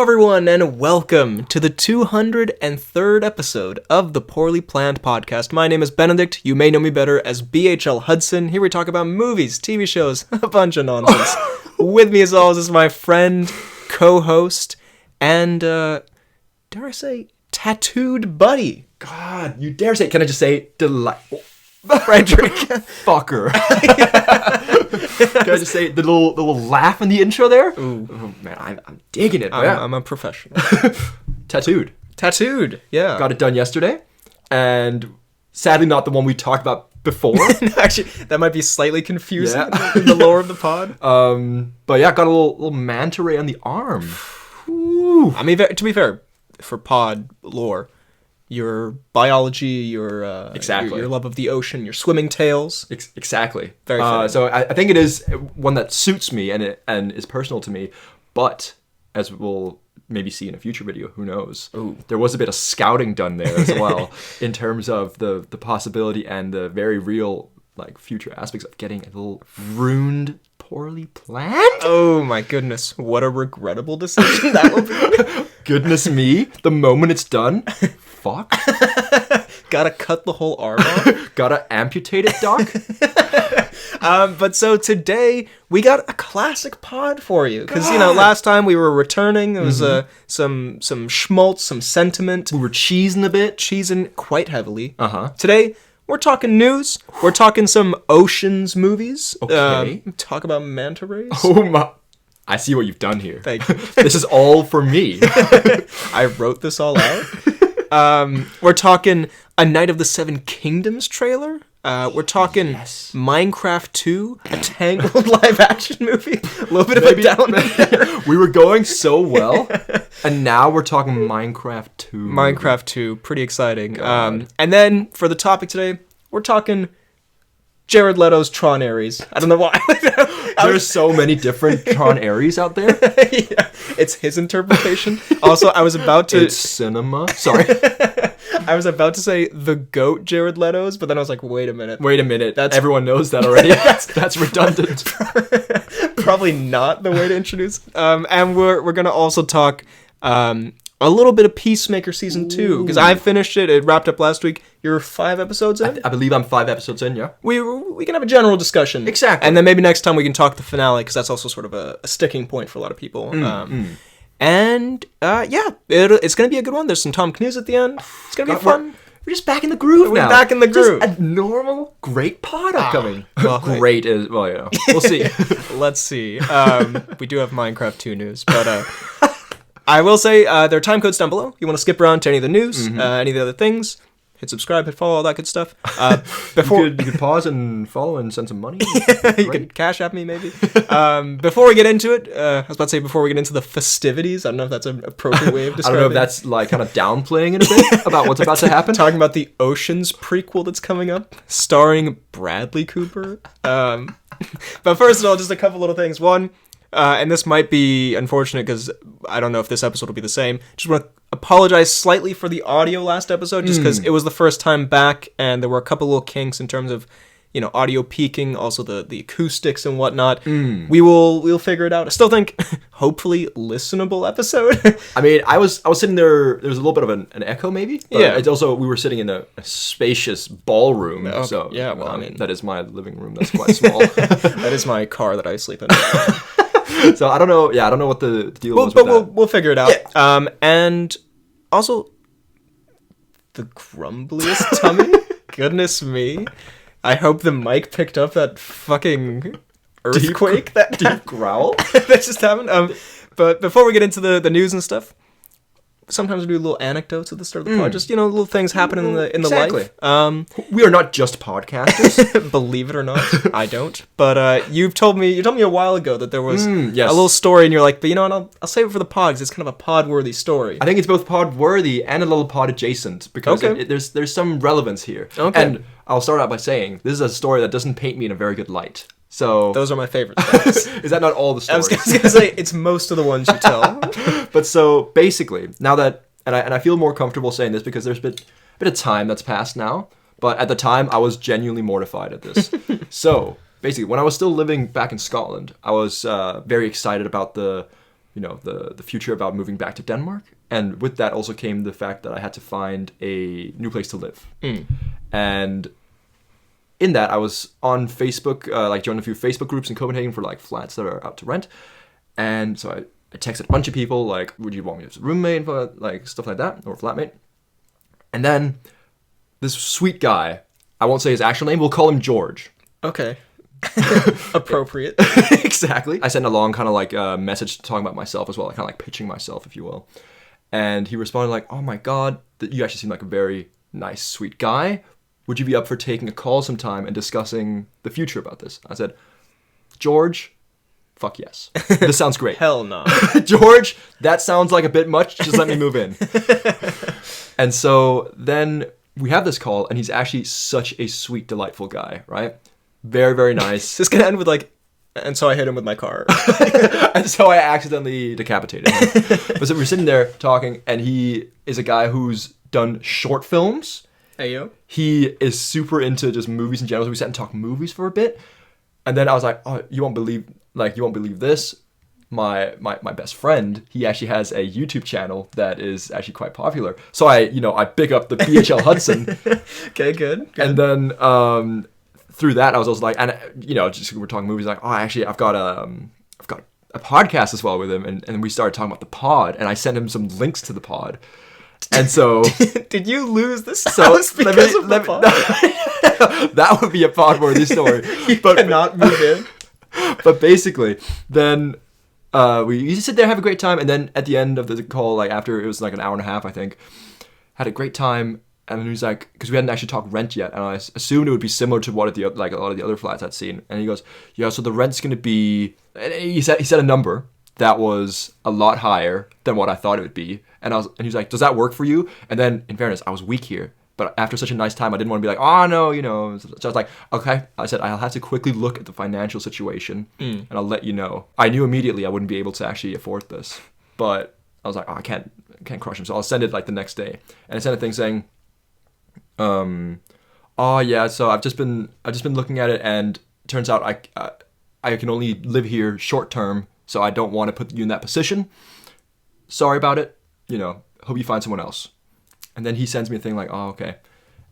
Hello everyone, and welcome to the 203rd episode of the Poorly Planned Podcast. My name is Benedict. You may know me better as BHL Hudson. Here we talk about movies, TV shows, a bunch of nonsense. With me as always is my friend, co-host, and, dare I say, tattooed buddy. God, you dare say, can I just say, delightful. Frederick. Fucker. Can I just say the little laugh in the intro there? Ooh. Oh, man, I'm digging it. I'm a professional. Tattooed. Tattooed, yeah. Got it done yesterday, and sadly not the one we talked about before. Actually, that might be slightly confusing in the lore of the pod. But yeah, got a little manta ray on the arm. Ooh. I mean, to be fair, for pod lore, your biology, your love of the ocean, your swimming tails. Exactly. Very fitting. So I think it is one that suits me and is personal to me. But as we'll maybe see in a future video, who knows? Ooh. There was a bit of scouting done there as well in terms of the possibility and the very real future aspects of getting a little ruined, poorly planned. Oh my goodness, what a regrettable decision that will be. Goodness me, the moment it's done, fuck. Gotta cut the whole arm off. Gotta amputate it, doc. But so today we got a classic pod for you because last time we were returning. It was some schmaltz, some sentiment. We were cheesing a bit, cheesing quite heavily. Today we're talking news. We're talking some oceans movies. Okay. Talk about manta rays. Oh my. I see what you've done here. Thank you. This is all for me. I wrote this all out. We're talking a Night of the Seven Kingdoms trailer. We're talking Minecraft 2, a Tangled live-action movie. A little bit of a down. We were going so well, and now we're talking Minecraft 2. Minecraft 2, pretty exciting. And then, for the topic today, we're talking Jared Leto's Tron Ares. I don't know why. There's so many different Tron Ares out there. Yeah, it's his interpretation. Also, I was about to... It's cinema. Sorry. I was about to say the GOAT Jared Leto's, but then I was like, wait a minute. Everyone knows that already. That's redundant. Probably not the way to introduce. And we're going to also talk a little bit of Peacemaker Season 2, because I finished it. It wrapped up last week. You're 5 episodes in? I believe I'm 5 episodes in, yeah. We can have a general discussion. Exactly. And then maybe next time we can talk the finale, because that's also sort of a sticking point for a lot of people. And, it's going to be a good one. There's some Cnews at the end. It's going to be fun. We're just back in the groove now. We're back in the groove. Just a normal, great pod upcoming. Great is, we'll see. Let's see. We do have Minecraft 2 news, but I will say there are timecodes down below. You want to skip around to any of the news, any of the other things. Hit subscribe, hit follow, all that good stuff. You could pause and follow and send some money. You could cash at me, maybe. Before we get into it, I was about to say before we get into the festivities. I don't know if that's an appropriate way of describing it. I don't know if that's kind of downplaying it a bit about what's about to happen. Talking about the Oceans prequel that's coming up, starring Bradley Cooper. But first of all, just a couple little things. One, and this might be unfortunate because I don't know if this episode will be the same. Just want to apologize slightly for the audio last episode, just because it was the first time back, and there were a couple little kinks in terms of, audio peaking, also the acoustics and whatnot. We'll figure it out. I still think, hopefully, listenable episode. I mean, I was sitting there. There was a little bit of an echo, maybe. But it's also we were sitting in a spacious ballroom. Okay. So yeah, well, I mean, that is my living room. That's quite small. That is my car that I sleep in. So I don't know. Yeah, I don't know what the deal was. But we'll figure it out. Yeah. And also, the grumbliest tummy. Goodness me! I hope the mic picked up that fucking earthquake, that deep growl that just happened. But before we get into the news and stuff, sometimes we do little anecdotes at the start of the pod. Just little things happening in the life. We are not just podcasters. Believe it or not, I don't. But you told me a while ago that there was a yes. little story, and you're like, but you know what? I'll save it for the pod 'cause it's kind of a pod-worthy story. I think it's both pod-worthy and a little pod-adjacent because there's some relevance here. Okay. And I'll start out by saying this is a story that doesn't paint me in a very good light. So those are my favorite stories. Is that not all the stories? I was gonna say it's most of the ones you tell. But so basically, now that and I feel more comfortable saying this because there's been a bit of time that's passed now. But at the time, I was genuinely mortified at this. So basically, when I was still living back in Scotland, I was very excited about the the future about moving back to Denmark. And with that also came the fact that I had to find a new place to live. And in that, I was on Facebook, joined a few Facebook groups in Copenhagen for like flats that are out to rent. And so I texted a bunch of people like, would you want me as a roommate, like stuff like that, or a flatmate? And then this sweet guy, I won't say his actual name, we'll call him George. Okay. Appropriate. Exactly. I sent a long kind of like message talking about myself as well, like kind of like pitching myself, if you will. And he responded like, oh my God, you actually seem like a very nice, sweet guy. Would you be up for taking a call sometime and discussing the future about this? I said, George, fuck yes. This sounds great. Hell no. George, that sounds like a bit much. Just let me move in. And so then we have this call, and he's actually such a sweet, delightful guy, right? Very, very nice. This can end with like, and so I hit him with my car. And so I accidentally decapitated him. But so we're sitting there talking, and he is a guy who's done short films. Hey, yo. He is super into just movies in general. So we sat and talked movies for a bit. And then I was like, oh, you won't believe this. My best friend, he actually has a YouTube channel that is actually quite popular. So I pick up the PHL Hudson. Okay, good. And then through that, I was also like, and just we're talking movies, like, oh, actually, I've got a podcast as well with him, and we started talking about the pod, and I sent him some links to the pod, and so did you lose this house because of the pod? That would be a pod worthy story. You cannot move in. But basically, then we used to sit there, have a great time, and then at the end of the call, like after it was like an hour and a half, I think, had a great time. And then he was like, because we hadn't actually talked rent yet, and I assumed it would be similar to what a lot of the other flats I'd seen. And he goes, yeah, so the rent's going to be, and he said a number that was a lot higher than what I thought it would be. And he was like, does that work for you? And then, in fairness, I was weak here, but after such a nice time, I didn't want to be like, oh no, So I was like, okay. I said, I'll have to quickly look at the financial situation, and I'll let you know. I knew immediately I wouldn't be able to actually afford this, but I was like, oh, I can't crush him. So I'll send it like the next day, and I sent a thing saying, oh yeah, so I've just been looking at it, and it turns out I can only live here short term, so I don't want to put you in that position. Sorry about it. Hope you find someone else. And then he sends me a thing like, oh, okay.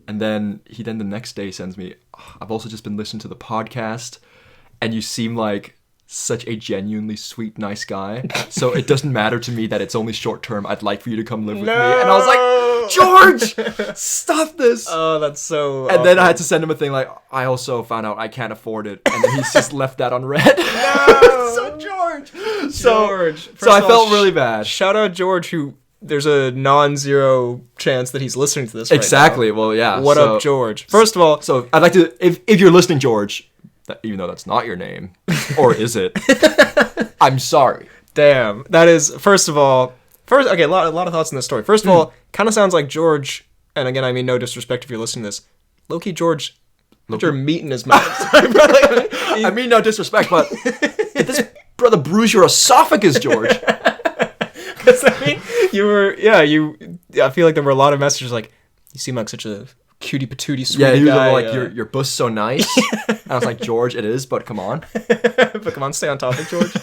And then he the next day sends me, oh, I've also just been listening to the podcast, and you seem like such a genuinely sweet, nice guy. So it doesn't matter to me that it's only short term. I'd like for you to come live with me. And I was like, George, stop this. Oh, that's so And then I had to send him a thing like, I also found out I can't afford it. And then he's just left that on red. No! So George. George. So I felt really bad. Shout out George, who there's a non-zero chance that he's listening to this right Exactly. now. Well, yeah. What up, George? First of all, so I'd like to, if you're listening, George, even though that's not your name, or is it? I'm sorry. Damn. That is, first of all, okay, a lot of thoughts on this story. First of all, kind of sounds like George, and again, I mean no disrespect if you're listening to this, low-key George, put your meat in his mouth. I mean no disrespect, but did this brother bruise your esophagus, George? Because, I mean, I feel like there were a lot of messages like, you seem like such a cutie patootie sweetie guy. Yeah, he was like, your butt's so nice. And I was like, George, it is, but come on. But come on, stay on topic, George.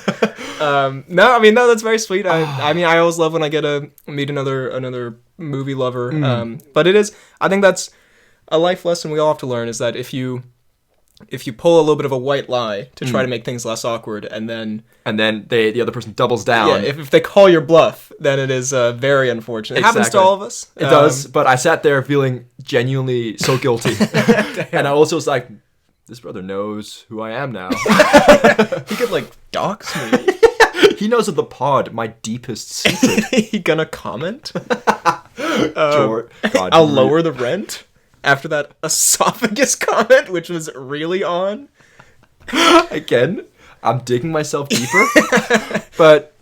No, that's very sweet. I mean, I always love when I get to meet another movie lover. But I think that's a life lesson we all have to learn, is that if you pull a little bit of a white lie to try to make things less awkward, and then the other person doubles down. Yeah, if they call your bluff, then it is very unfortunate. It happens to all of us. It does, but I sat there feeling genuinely so guilty. And I also was like, this brother knows who I am now. He could, like, dox me. He knows of the pod, my deepest secret. He gonna comment? God, I'll lower the rent after that esophagus comment, which was really on. Again, I'm digging myself deeper. But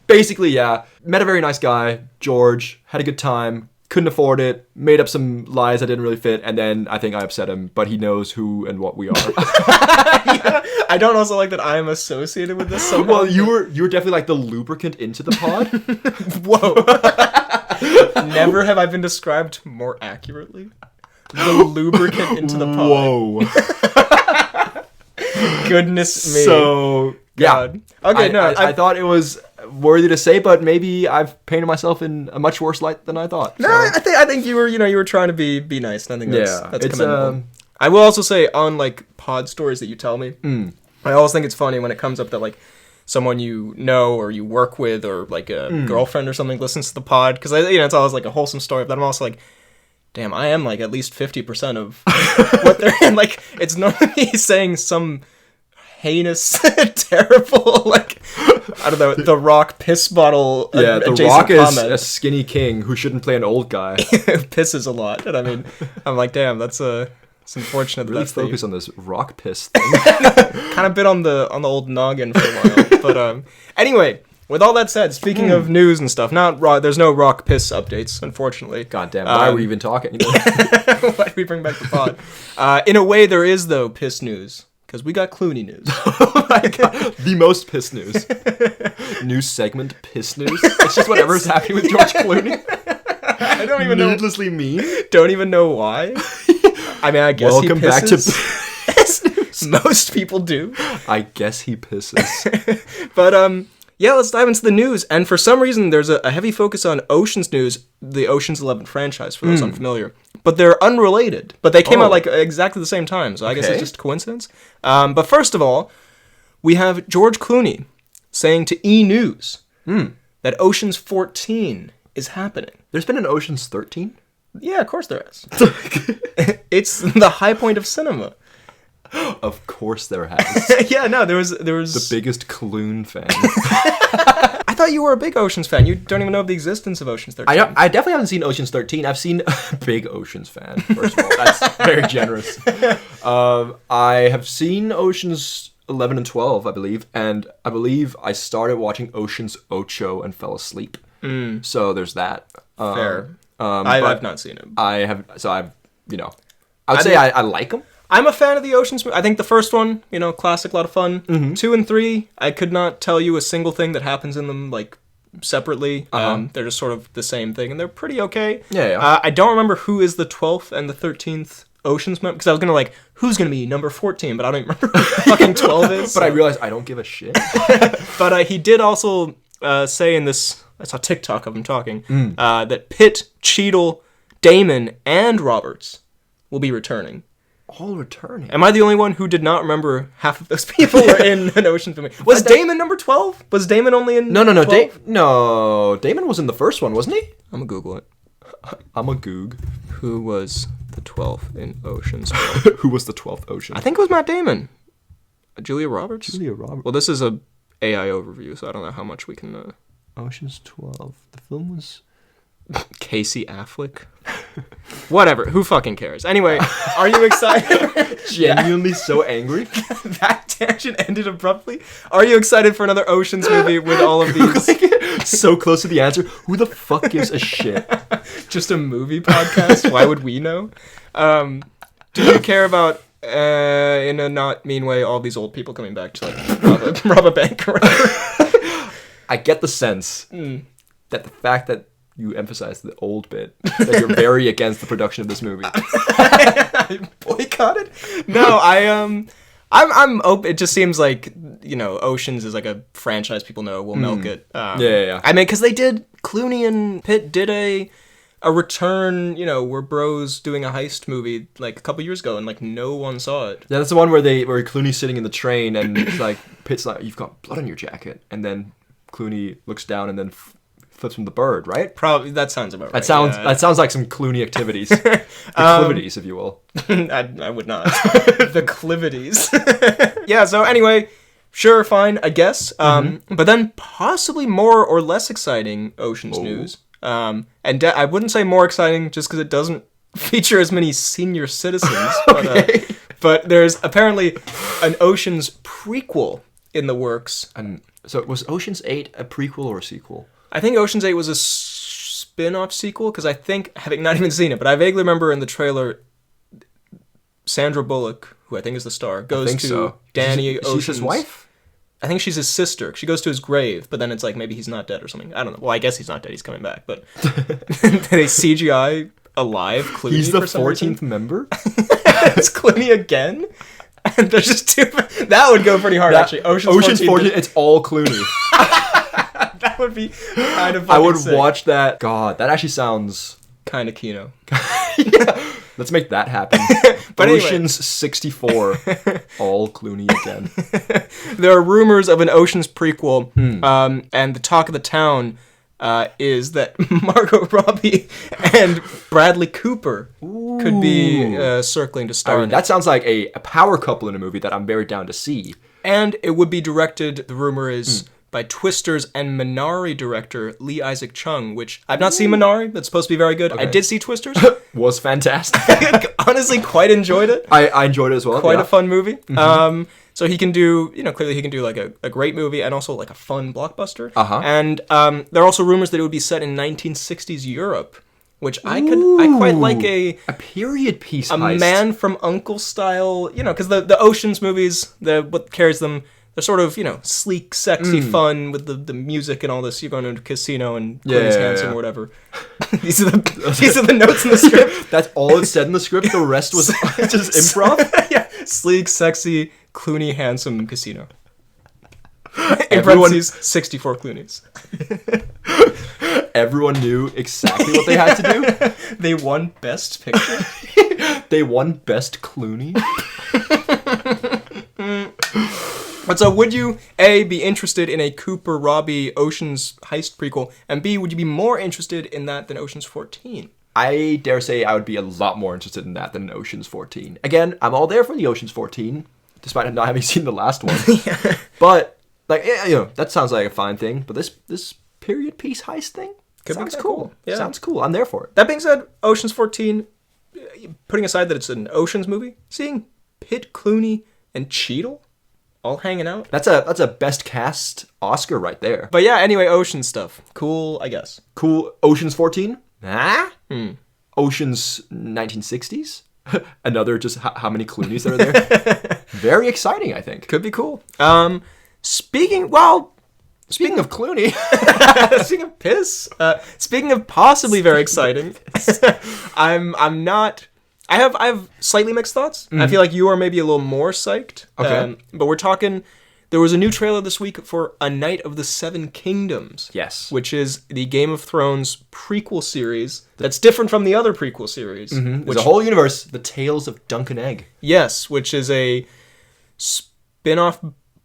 basically, yeah, met a very nice guy, George, had a good time, couldn't afford it, made up some lies that didn't really fit, and then I think I upset him, but he knows who and what we are. Yeah, I don't also like that I am associated with this somehow. Well, you were definitely like the lubricant into the pod. Whoa. Never have I been described more accurately. The lubricant into the pod. Whoa. Goodness me. So, God. Yeah. Okay, I thought it was worthy to say, but maybe I've painted myself in a much worse light than I thought. No, So. I think you were trying to be nice. And I think that's it's commendable. I will also say on like pod stories that you tell me, I always think it's funny when it comes up that like someone you know or you work with or like a girlfriend or something listens to the pod, because it's always like a wholesome story. But I'm also like, damn, I am like at least 50% of what they're in. Like, it's not me saying some heinous, terrible, like, I don't know, The Rock piss bottle. Yeah, The Rock is a skinny king who shouldn't play an old guy. Pisses a lot, and I mean, I'm like, damn, it's unfortunate. Really that's focus on this rock piss thing. Kind of bit on the old noggin for a while, but anyway. With all that said, speaking of news and stuff, there's no Rock piss updates, unfortunately. God damn, why are we even talking? Why did we bring back the pod? In a way, there is, though, piss news, because we got Clooney news. Oh my god, the most piss news. News segment, piss news. It's just whatever's happening with George Clooney. I don't even know. Needlessly mean. Don't even know why. I mean, I guess Welcome he pisses. back to piss news. Most people do. I guess he pisses. But, yeah, let's dive into the news. And for some reason, there's a heavy focus on Ocean's News, the Ocean's 11 franchise, for those unfamiliar. But they're unrelated. But they came out like exactly the same time, so I guess it's just a coincidence. But first of all, we have George Clooney saying to News that Ocean's 14 is happening. There's been an Ocean's 13? Yeah, of course there is. It's the high point of cinema. Of course there has. Yeah, no, there was the biggest Clooney fan. I thought you were a big Oceans fan. You don't even know of the existence of Oceans 13. I definitely haven't seen Oceans 13. I've seen big Oceans fan, first of all. That's very generous. I have seen Oceans 11 and 12, I believe, and I believe I started watching Oceans Ocho and fell asleep. So there's that. Fair. I've not seen it. I would say I like them. I'm a fan of the Oceans. I think the first one, classic, a lot of fun. 2 and 3, I could not tell you a single thing that happens in them, like, separately. They're just sort of the same thing, and they're pretty okay. Yeah. I don't remember who is the 12th and the 13th Oceans member, because I was going to, who's going to be number 14, but I don't even remember who fucking 12 is. But I realized I don't give a shit. But he did also say in this, I saw TikTok of him talking, that Pitt, Cheadle, Damon, and Roberts will be returning. All returning. Am I the only one who did not remember half of those people were in an Ocean's movie? Was Damon number 12? Was Damon only in No. 12? No, Damon was in the first one, wasn't he? I'm gonna Google it. I'm a goog. Who was the 12th in Ocean's 12? Who was the 12th Ocean? I think it was Matt Damon. Julia Roberts? Julia Roberts. Well, this is a AI overview, so I don't know how much we can... Ocean's 12. The film was... Casey Affleck? Whatever. Who fucking cares? Anyway, are you excited? Genuinely so angry. That tangent ended abruptly. Are you excited for another Ocean's movie with all of these? So close to the answer. Who the fuck gives a shit? Just a movie podcast? Why would we know? Do you care about, in a not mean way, all these old people coming back to rob a bank or whatever? I get the sense that the fact that you emphasize the old bit, that you're very against the production of this movie. I boycotted? No, I'm open. It just seems like, Oceans is like a franchise people know. We'll milk it. Yeah. I mean, because they did, Clooney and Pitt did a return, where bros doing a heist movie like a couple years ago, and no one saw it. Yeah, that's the one where Clooney's sitting in the train, and it's like, Pitt's like, you've got blood on your jacket, and then Clooney looks down and then flips from the bird, right? Probably, that sounds about right. That sounds like some Clooney activities. Acclivities, if you will. I would not. The clivities. Yeah, so anyway, sure, fine, I guess. But then possibly more or less exciting Ocean's news. And I wouldn't say more exciting just because it doesn't feature as many senior citizens. Okay. But there's apparently an Ocean's prequel in the works. And so was Ocean's 8 a prequel or a sequel? I think Ocean's 8 was a spin-off sequel, because I think, having not even seen it, but I vaguely remember in the trailer, Sandra Bullock, who I think is the star, goes to Danny Ocean's... She's his wife? I think she's his sister. She goes to his grave, but then it's like maybe he's not dead or something. I don't know. Well, I guess he's not dead. He's coming back, but they CGI alive Clooney. He's the for some 14th reason. member? It's Clooney again? And there's just two... That would go pretty hard, actually. Ocean's 14, it's all Clooney. That would be kind of I would sick. watch that. God, that actually sounds... Kind of Kino. Yeah. Let's make that happen. But Ocean's 64. All Clooney again. There are rumors of an Ocean's prequel, and the talk of the town is that Margot Robbie and Bradley Cooper could be circling to star in it. That sounds like a power couple in a movie that I'm very down to see. And it would be directed, the rumor is, by Twisters and Minari director Lee Isaac Chung, which I've not seen Minari. That's supposed to be very good. I did see Twisters. Was fantastic. Honestly, quite enjoyed it. I enjoyed it as well. Quite a fun movie. So he can do, clearly he can do like a great movie and also like a fun blockbuster. And there are also rumors that it would be set in 1960s Europe, which I quite like a period piece a heist. Man from U.N.C.L.E. style, because the Ocean's movies, what carries them, they're sort of, sleek, sexy, fun with the music and all this. You're going to a casino and Clooney's handsome or whatever. These are the notes in the script. That's all it said in the script. The rest was just improv. Yeah, sleek, sexy, Clooney, handsome casino. In Everyone- parentheses, 64 Clooney's. Everyone knew exactly what they had to do. They won Best Picture. They won Best Clooney. But so would you, A, be interested in a Cooper Robbie Ocean's heist prequel, and B, would you be more interested in that than Ocean's 14? I dare say I would be a lot more interested in that than Ocean's 14. Again, I'm all there for the Ocean's 14, despite not having seen the last one. But, that sounds like a fine thing. But this period piece heist thing sounds cool. Yeah. Sounds cool. I'm there for it. That being said, Ocean's 14, putting aside that it's an Ocean's movie, seeing Pitt, Clooney, and Cheadle all hanging out. That's a best cast Oscar right there. But yeah, anyway, Ocean stuff. Cool, I guess. Cool. Ocean's 14? Ocean's 1960s? Another just how many Clooney's are there? Very exciting, I think. Could be cool. Speaking of Clooney, speaking of piss, speaking of possibly very exciting, I have slightly mixed thoughts. I feel like you are maybe a little more psyched. Okay. But we're talking, there was a new trailer this week for A Knight of the Seven Kingdoms. Yes. Which is the Game of Thrones prequel series that's different from the other prequel series. There's a whole universe, The Tales of Dunk and Egg. Yes, which is a spin-off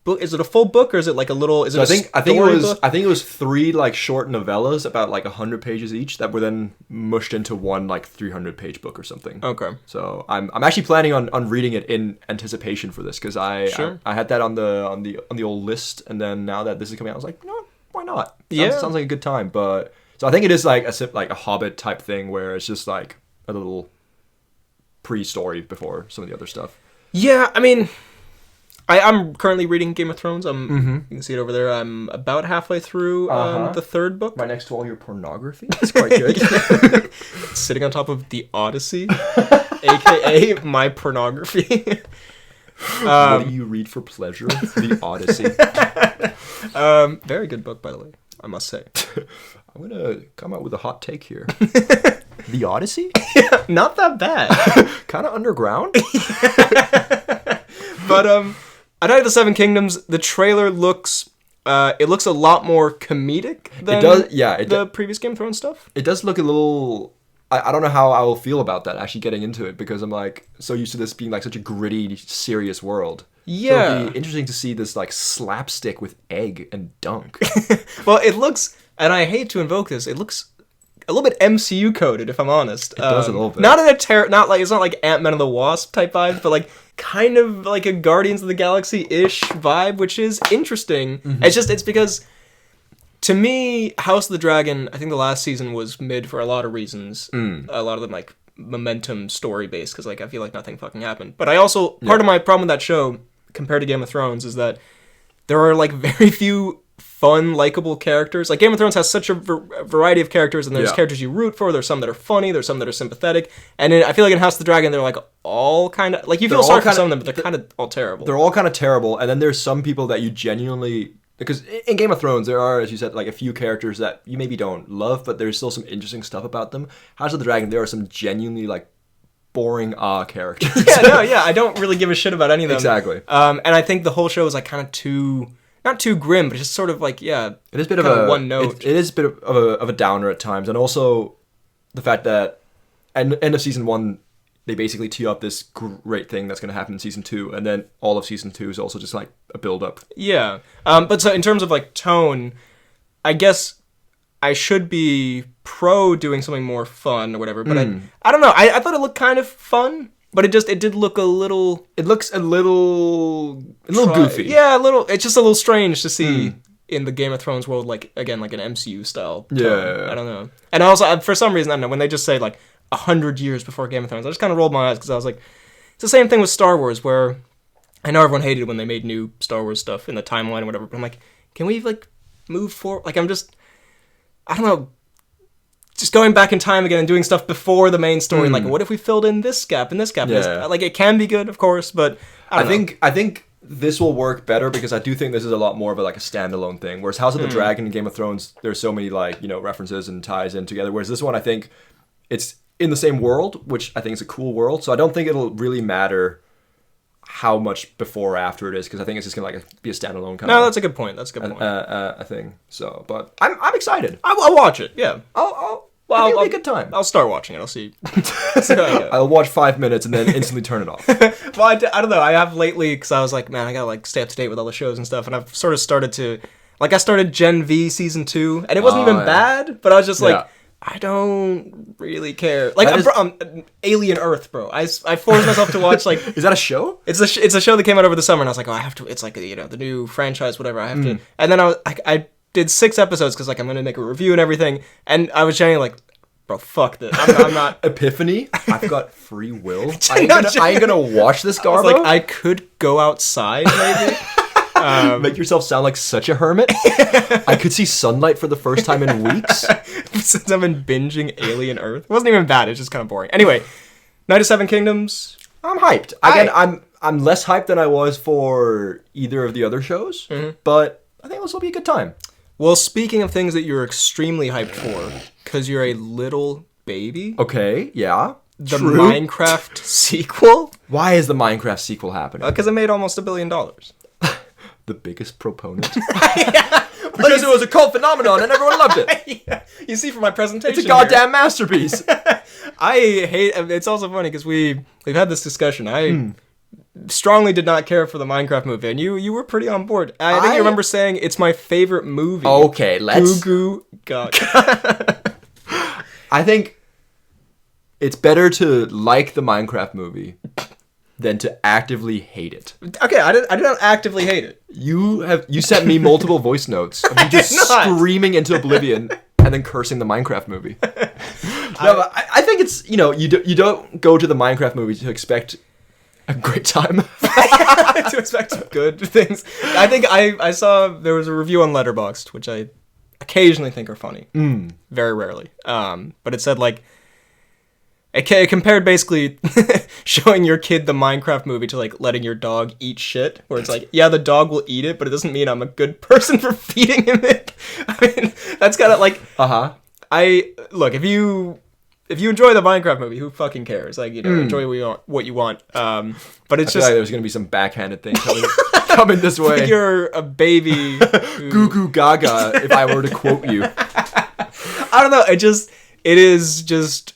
book. Is it a full book or is it like a little? Is it I think it was 3 like short novellas about like 100 pages each that were then mushed into one like 300-page book or something. Okay. So I'm actually planning on reading it in anticipation for this because I had that on the old list, and then now that this is coming out, I was like, why not? Sounds like a good time. But so I think it is like a Hobbit type thing where it's just like a little pre-story before some of the other stuff. Yeah, I mean, I'm currently reading Game of Thrones. You can see it over there. I'm about halfway through the 3rd book. Right next to all your pornography. That's quite good. Sitting on top of the Odyssey, aka my pornography. What do you read for pleasure? The Odyssey. Very good book, by the way, I must say. I'm gonna come out with a hot take here. The Odyssey? Yeah, not that bad. Kind of underground. But A Knight of the Seven Kingdoms, the trailer looks a lot more comedic than the previous Game of Thrones stuff. It does look a little... I don't know how I will feel about that, actually getting into it, because I'm like so used to this being like such a gritty, serious world. Yeah. So it'd be interesting to see this like slapstick with egg and dunk. Well, it looks, and I hate to invoke this, it looks a little bit MCU coded, if I'm honest. It does a little bit. Not in a it's not like Ant-Man and the Wasp type vibe, but like kind of like a Guardians of the Galaxy-ish vibe, which is interesting. It's because, to me, House of the Dragon, I think the last season was mid for a lot of reasons. A lot of them like momentum story based, because like I feel like nothing fucking happened. But I also, part of my problem with that show compared to Game of Thrones is that there are like very few fun, likable characters. Like Game of Thrones has such a variety of characters, and there's characters you root for. There's some that are funny. There's some that are sympathetic. And I feel like in House of the Dragon, they're like all kind of like you feel sorry for some of them, but they're kind of all terrible. They're all kind of terrible. And then there's some people that you genuinely, because in Game of Thrones there are, as you said, like a few characters that you maybe don't love, but there's still some interesting stuff about them. House of the Dragon, there are some genuinely like boring characters. I don't really give a shit about any of them. Exactly. And I think the whole show is like kind of too, not too grim, but just sort of like, yeah, it is a bit of a one note. It is a bit of a downer at times, and also the fact that at the end of season 1, they basically tee up this great thing that's going to happen in season 2, and then all of season 2 is also just like a build up. Yeah, but so in terms of like tone, I guess I should be pro doing something more fun or whatever, but I don't know. I thought it looked kind of fun. But it did look a little... It looks a little goofy. Yeah, a little... It's just a little strange to see in the Game of Thrones world, like, again, like an MCU style tone. Yeah. I don't know. And also, for some reason, I don't know, when they just say, like, 100 years before Game of Thrones, I just kind of rolled my eyes because I was like... It's the same thing with Star Wars, where... I know everyone hated when they made new Star Wars stuff in the timeline or whatever, but I'm like, can we, like, move forward? Like, I'm just... I don't know... Just going back in time again and doing stuff before the main story. Like, what if we filled in this gap and this gap? And this gap? Like, it can be good, of course, but I think this will work better because I do think this is a lot more of a standalone thing. Whereas House of the Dragon and Game of Thrones, there's so many references and ties in together. Whereas this one, I think it's in the same world, which I think is a cool world. So I don't think it'll really matter how much before or after it is because I think it's just gonna be a standalone kind of. No, that's a good point. That's a good point. A thing. So, but I'm excited. I'll watch it. Yeah. I think it'll be a good time. I'll start watching it. I'll see. I'll watch 5 minutes and then instantly turn it off. Well, I don't know. I have lately because I was like, man, I gotta stay up to date with all the shows and stuff, and I've sort of started to, I started Gen V season 2, and it wasn't even bad, but I was just like, I don't really care. Alien Earth, bro. I forced myself to watch Is that a show? It's a show that came out over the summer, and I was like, oh, I have to. It's like the new franchise, whatever. I have to. And then I did 6 episodes because I'm gonna make a review and everything, and I was saying like, bro, fuck this. I'm not. Epiphany. I've got free will. I ain't gonna watch this garbage. I could go outside maybe. Make yourself sound like such a hermit. I could see sunlight for the first time in weeks. Since I've been binging Alien Earth. It wasn't even bad, it's just kind of boring. Anyway, Night of Seven Kingdoms. I'm hyped. Again, I'm less hyped than I was for either of the other shows, but I think this will be a good time. Well, speaking of things that you're extremely hyped for, because you're a little baby. Okay, yeah. The True. Minecraft sequel? Why is the Minecraft sequel happening? Because it made almost $1 billion. The biggest proponent. Because it was a cult phenomenon and everyone loved it. Yeah. You see from my presentation, it's a goddamn masterpiece. I hate. It's also funny because we've had this discussion. I strongly did not care for the Minecraft movie, and you were pretty on board. I think you remember saying it's my favorite movie. Okay, let's. Goo goo gaga. I think it's better to like the Minecraft movie than to actively hate it. Okay, I didn't actively hate it. You sent me multiple voice notes of you just screaming into oblivion and then cursing the Minecraft movie. But I think it's, you don't go to the Minecraft movie to expect a great time. To expect good things. I think I saw there was a review on Letterboxd, which I occasionally think are funny. Very rarely. But it said it compared basically showing your kid the Minecraft movie to letting your dog eat shit, where it's yeah, the dog will eat it, but it doesn't mean I'm a good person for feeding him it. I mean, that's kind of look, if you enjoy the Minecraft movie, who fucking cares? Enjoy what you want. But it's I feel like there's gonna be some backhanded thing coming this way. You're a baby. Goo goo gaga. If I were to quote you, I don't know. It is just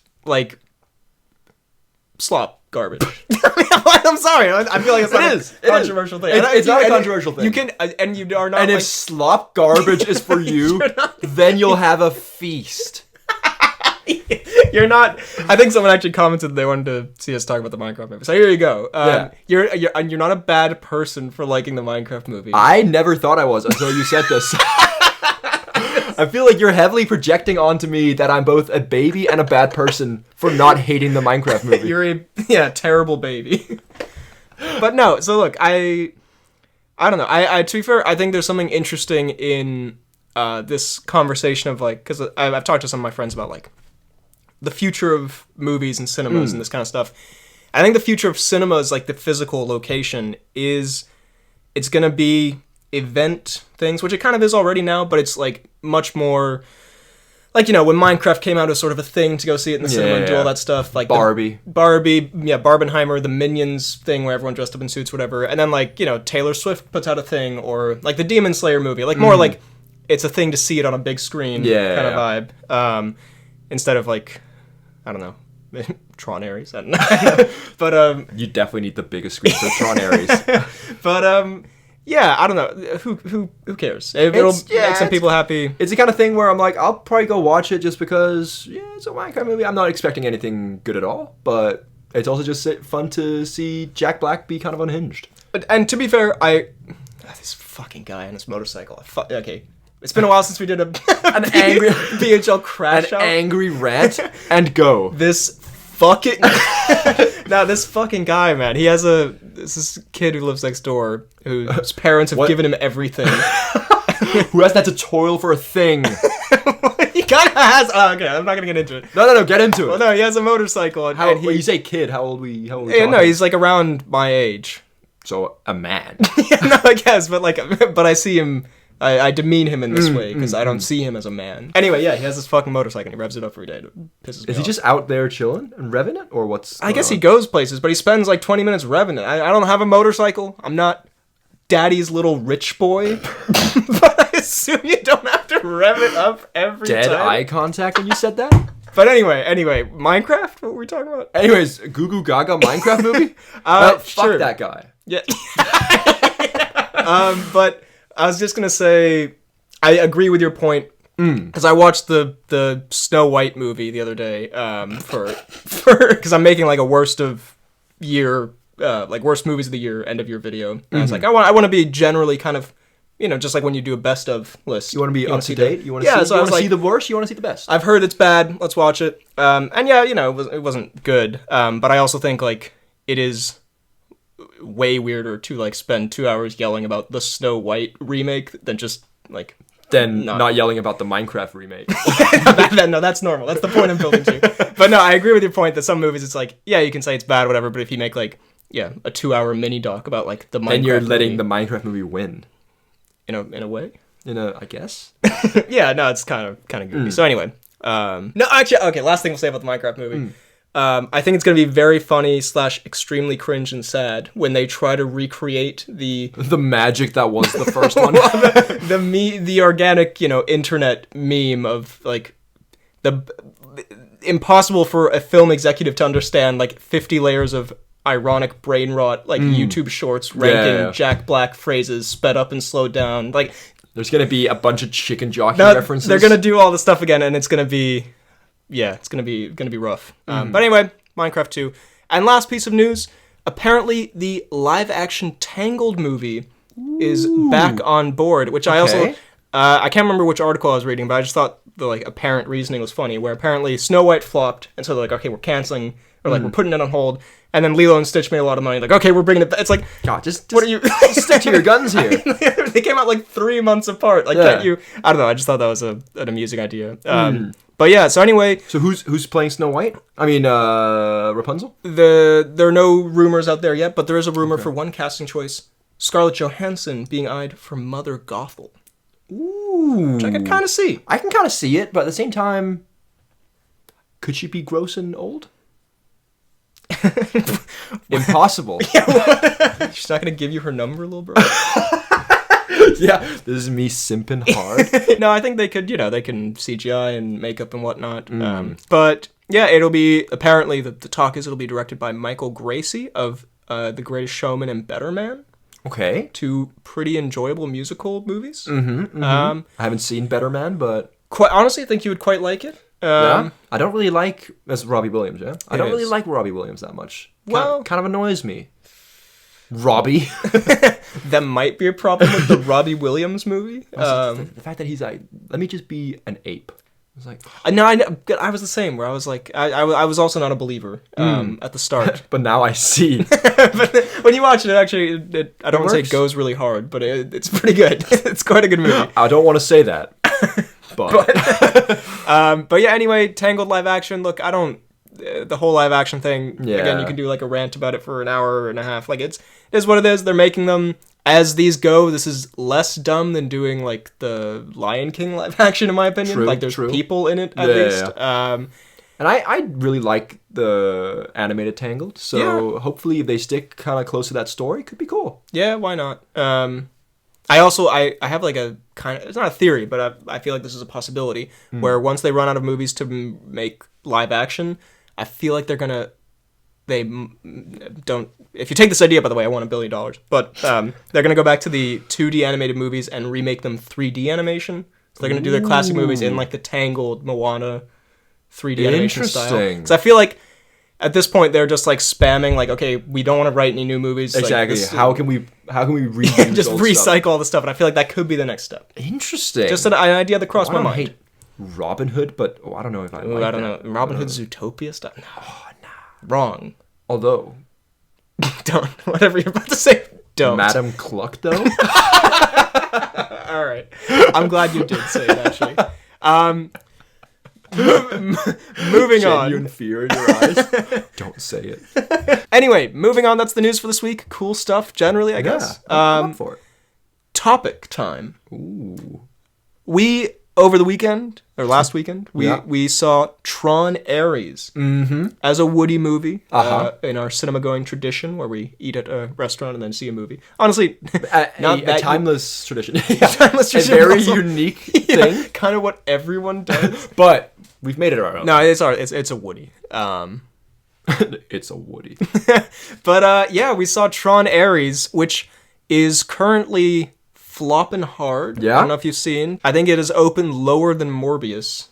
slop garbage. I'm sorry. I feel like it's not a controversial thing. It's not a controversial thing. You can, and you are not. And if slop garbage is for you, then you'll have a feast. You're not. I think someone actually commented they wanted to see us talk about the Minecraft movie. So here you go. You're not a bad person for liking the Minecraft movie. I never thought I was until you said this. I feel like you're heavily projecting onto me that I'm both a baby and a bad person for not hating the Minecraft movie. You're a terrible baby. But no, so look, I don't know. I to be fair, I think there's something interesting in this conversation of because I've talked to some of my friends about the future of movies and cinemas and this kind of stuff. I think the future of cinemas, the physical location, it's gonna be event things, which it kind of is already now, but it's much more like, you know, when Minecraft came out, it was sort of a thing to go see it in the cinema and do all that stuff. Like Barbie, Barbenheimer, the Minions thing where everyone dressed up in suits, whatever. And then, like, you know, Taylor Swift puts out a thing, or like the Demon Slayer movie, like more like it's a thing to see it on a big screen kind of vibe. Instead of like, I don't know, Tron Ares. I don't know. But you definitely need the biggest screen for Tron Ares. But yeah, I don't know. Who cares? It'll make some people happy. It's the kind of thing where I'm like, I'll probably go watch it just because, it's a Minecraft movie. I'm not expecting anything good at all, but it's also just fun to see Jack Black be kind of unhinged. And to be fair, this fucking guy on his motorcycle. Okay, it's been a while since we did an angry BHL crash out. An angry rant and go. This fucking this fucking guy, man. He has this kid who lives next door whose parents have given him everything. Who hasn't had to toil for a thing. He kind of has. Okay, I'm not gonna get into it. No, get into it. Well, no, he has a motorcycle. And when you say kid, how old we no, he's like around my age. So a man. Yeah, no, I guess, but I see him. I demean him in this way because I don't see him as a man. Anyway, yeah, he has this fucking motorcycle and he revs it up every day. It pisses me off. Is he just out there chilling and revving it, or what's? I guess he goes places, but he spends like 20 minutes revving it. I don't have a motorcycle. I'm not daddy's little rich boy, but I assume you don't have to rev it up every time. Dead eye contact when you said that. But anyway, Minecraft. What were we talking about? Anyways, Goo Goo Gaga Minecraft movie. Sure. Fuck that guy. Yeah. But I was just gonna say, I agree with your point because I watched the Snow White movie the other day for because I'm making like a worst of year worst movies of the year end of year video. And I was like, I want to be generally kind of, you know, just like when you do a best of list. You want to be up to date. You want to see the worst. You want to see the best. I've heard it's bad. Let's watch it. And yeah, you know, it wasn't good. But I also think like it is way weirder to like spend 2 hours yelling about the Snow White remake than just like not yelling about the Minecraft remake. No, that's normal. That's the point I'm building to. But no, I agree with your point that some movies it's like, yeah, you can say it's bad, whatever, but if you make like a 2 hour mini doc about like the Minecraft, then you're letting the Minecraft movie win. In a way. I guess. Yeah, no, it's kind of goofy. So anyway, no, actually, okay. Last thing we'll say about the Minecraft movie. I think it's going to be very funny / extremely cringe and sad when they try to recreate the magic that was the first one. the organic, you know, internet meme of like the impossible for a film executive to understand like 50 layers of ironic brain rot, like YouTube shorts ranking Jack Black phrases sped up and slowed down. Like there's going to be a bunch of chicken jockey references. They're going to do all the stuff again, and it's going to be. Yeah, it's gonna be rough. But anyway, Minecraft 2. And last piece of news: apparently, the live-action Tangled movie is back on board. Which I also I can't remember which article I was reading, but I just thought the like apparent reasoning was funny. Where apparently Snow White flopped, and so they're like, okay, we're canceling or like we're putting it on hold. And then Lilo and Stitch made a lot of money. Like, okay, we're bringing it back. It's like, God, what are you stick to your guns here? They came out like 3 months apart. Like, can't you? I don't know. I just thought that was an amusing idea. But yeah, so anyway. So who's playing Snow White? I mean, Rapunzel? There are no rumors out there yet, but there is a rumor for one casting choice: Scarlett Johansson being eyed for Mother Gothel. Ooh. Which I can kind of see. I can kind of see it, but at the same time, could she be gross and old? Impossible. She's not gonna give you her number, little bro. Yeah, this is me simping hard. No, I think they could, they can CGI and makeup and whatnot. But yeah, it'll be, apparently the talk is it'll be directed by Michael Gracie of The Greatest Showman and Better Man. Okay. 2 pretty enjoyable musical movies. I haven't seen Better Man, but quite honestly, I think you would quite like it. Yeah, I don't really like that's Robbie Williams. Yeah, I don't really like Robbie Williams that much. Well, kind of annoys me. Robbie, that might be a problem with the Robbie Williams movie. The fact that he's like, let me just be an ape. I was like, no, I was the same. Where I was like, I was also not a believer at the start, but now I see. But when you watch it, actually, I don't want to say it goes really hard, but it's pretty good. It's quite a good movie. I don't want to say that. But yeah, anyway, Tangled live action. Look, the whole live action thing, again, you can do like a rant about it for an hour and a half. Like, it is what it is. They're making them. as these go, this is less dumb than doing like the Lion King live action, in my opinion. True, like there's true. people in it at least. And I really like the animated Tangled, so hopefully if they stick kind of close to that story, it could be cool. Yeah, why not? I have like a kind of, it's not a theory, but I feel like this is a possibility where once they run out of movies to make live action, I feel like if you take this idea, by the way, I want $1 billion, but they're gonna go back to the 2D animated movies and remake them 3D animation. So they're gonna do their classic movies in like the Tangled, Moana 3D animation style. Interesting. So I feel like at this point they're just like spamming like, okay, we don't want to write any new movies. Exactly. Like, how can we reuse just old recycle stuff? all the stuff? And I feel like that could be the next step. Interesting. Just an idea that crossed my mind. Hate Robin Hood, but I don't know if I like I don't that. know. Robin Hood Zootopia stuff? No. Wrong. Although, don't. Whatever you're about to say, don't. Madame Cluck, though? All right. I'm glad you did say it, actually. Moving on. Genuine fear in your eyes. Don't say it. Anyway, moving on. That's the news for this week. Cool stuff, generally, I guess. I'm up for it. Topic time. Ooh. We, over the weekend, or last weekend, we saw Tron Ares as a Woody movie in our cinema-going tradition where we eat at a restaurant and then see a movie. Honestly, a timeless tradition. timeless tradition. A very also, unique thing. Kind of what everyone does. But we've made it our own. No, it's a Woody. It's a Woody. But we saw Tron Ares, which is currently flopping hard. Yeah? I don't know if you've seen. I think it is opened lower than Morbius,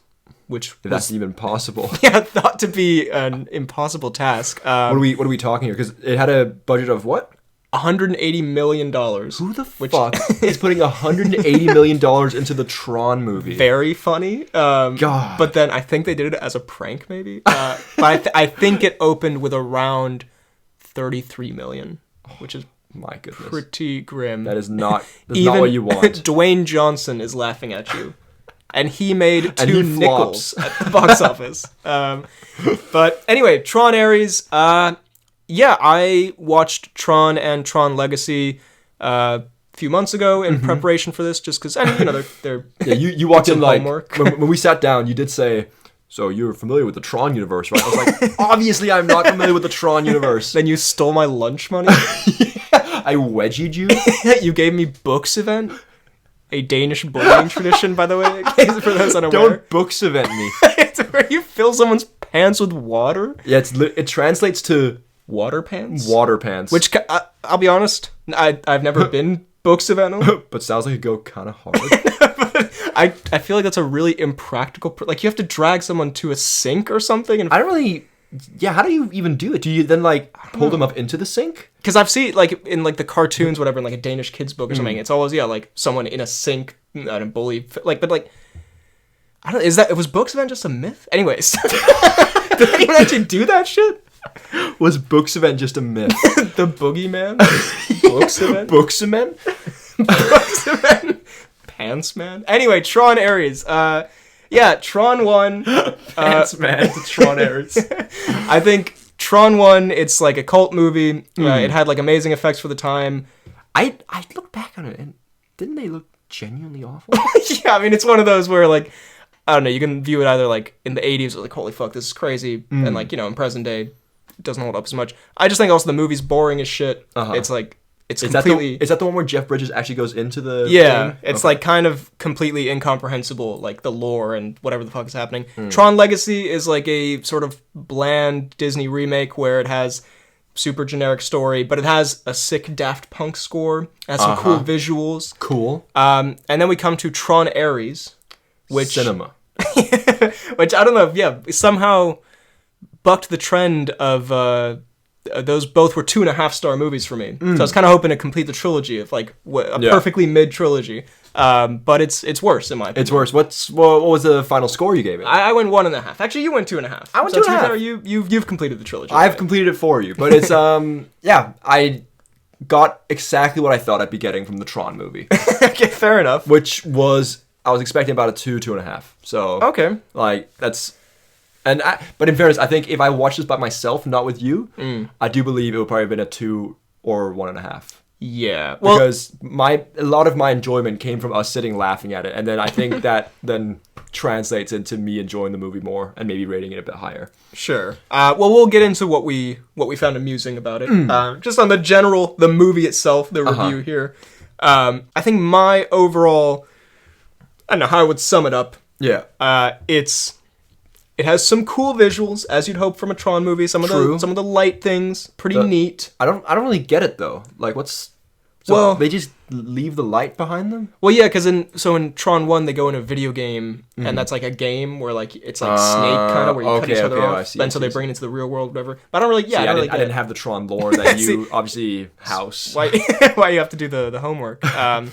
which That's even possible. thought to be an impossible task. What are we talking here? Because it had a budget of what? $180 million. Who the fuck is putting $180 million into the Tron movie? Very funny. God. But then I think they did it as a prank, maybe. But I think it opened with around $33 million, which is My goodness. pretty grim. That is not not what you want. Dwayne Johnson is laughing at you. And he made And two he nickels flops. at the box office. But anyway, Tron Ares. I watched Tron and Tron Legacy a few months ago in preparation for this, just because, they're Yeah, you walked in some like, homework. when we sat down, you did say, so you're familiar with the Tron universe, right? I was like, obviously I'm not familiar with the Tron universe. Then you stole my lunch money. I wedgied you. You gave me Books Event, a Danish bullying tradition, by the way, in case for those unaware. Don't books event me. It's where you fill someone's pants with water. Yeah, it translates to Water pants? water pants. Which, I'll be honest, I've never been Books Event. but sounds like it go kind of hard. I feel like that's a really impractical... Like, you have to drag someone to a sink or something. And I don't really... Yeah, how do you even do it? Do you then, like, pull them up into the sink? because I've seen, like, in, like, the cartoons, whatever, in, like, a Danish kid's book or something, it's always, like, someone in a sink and a bully... Like, but, like... I don't... Was Books Event just a myth? Anyways. Did anyone actually do that shit? Was books event just a myth? The Boogeyman? Books Event? Books event? Books Event? Pants Man? Anyway, Tron Ares. Tron 1. Pants man. The Tron Ares. I think Tron 1, it's like a cult movie. It had like amazing effects for the time. I look back on it and didn't they look genuinely awful? Yeah, I mean, it's one of those where like, I don't know, you can view it either like in the 80s, like, holy fuck, this is crazy. And like, in present day, it doesn't hold up as much. I just think also the movie's boring as shit. It's like, it's completely... Is that the one where Jeff Bridges actually goes into the Yeah, thing? it's like kind of completely incomprehensible, like the lore and whatever the fuck is happening. Tron Legacy is like a sort of bland Disney remake where it has super generic story, but it has a sick Daft Punk score, it has some cool visuals. Cool. And then we come to Tron Ares, which... Cinema. which I don't know, somehow bucked the trend of... those both were 2.5-star movies for me. So I was kind of hoping to complete the trilogy of like a perfectly mid trilogy. But it's worse in my opinion. It's worse. What was the final score you gave it? I went 1.5. Actually, you went 2.5. I went so 2.5. You've completed the trilogy. I've completed it for you, but it's I got exactly what I thought I'd be getting from the Tron movie, Okay, fair enough. which was I was expecting about a 2.5. So Okay. like that's. But in fairness, I think if I watched this by myself, not with you, I do believe it would probably have been a 2 or 1.5. Yeah. Well, because a lot of my enjoyment came from us sitting laughing at it, and then I think that then translates into me enjoying the movie more and maybe rating it a bit higher. Sure. Well, we'll get into what we found amusing about it. Just on the movie itself, the review here. I think my overall, I don't know how I would sum it up. Yeah. It has some cool visuals, as you'd hope from a Tron movie. Some of the light things, pretty neat. I don't really get it though. Like, they just leave the light behind them? Well, yeah, because in Tron 1, they go in a video game, and that's like a game where like it's like Snake kind of, where you cut each other off. Then so they bring it into the real world, whatever. But I don't really, I didn't have the Tron lore that you obviously house. Why you have to do the homework. And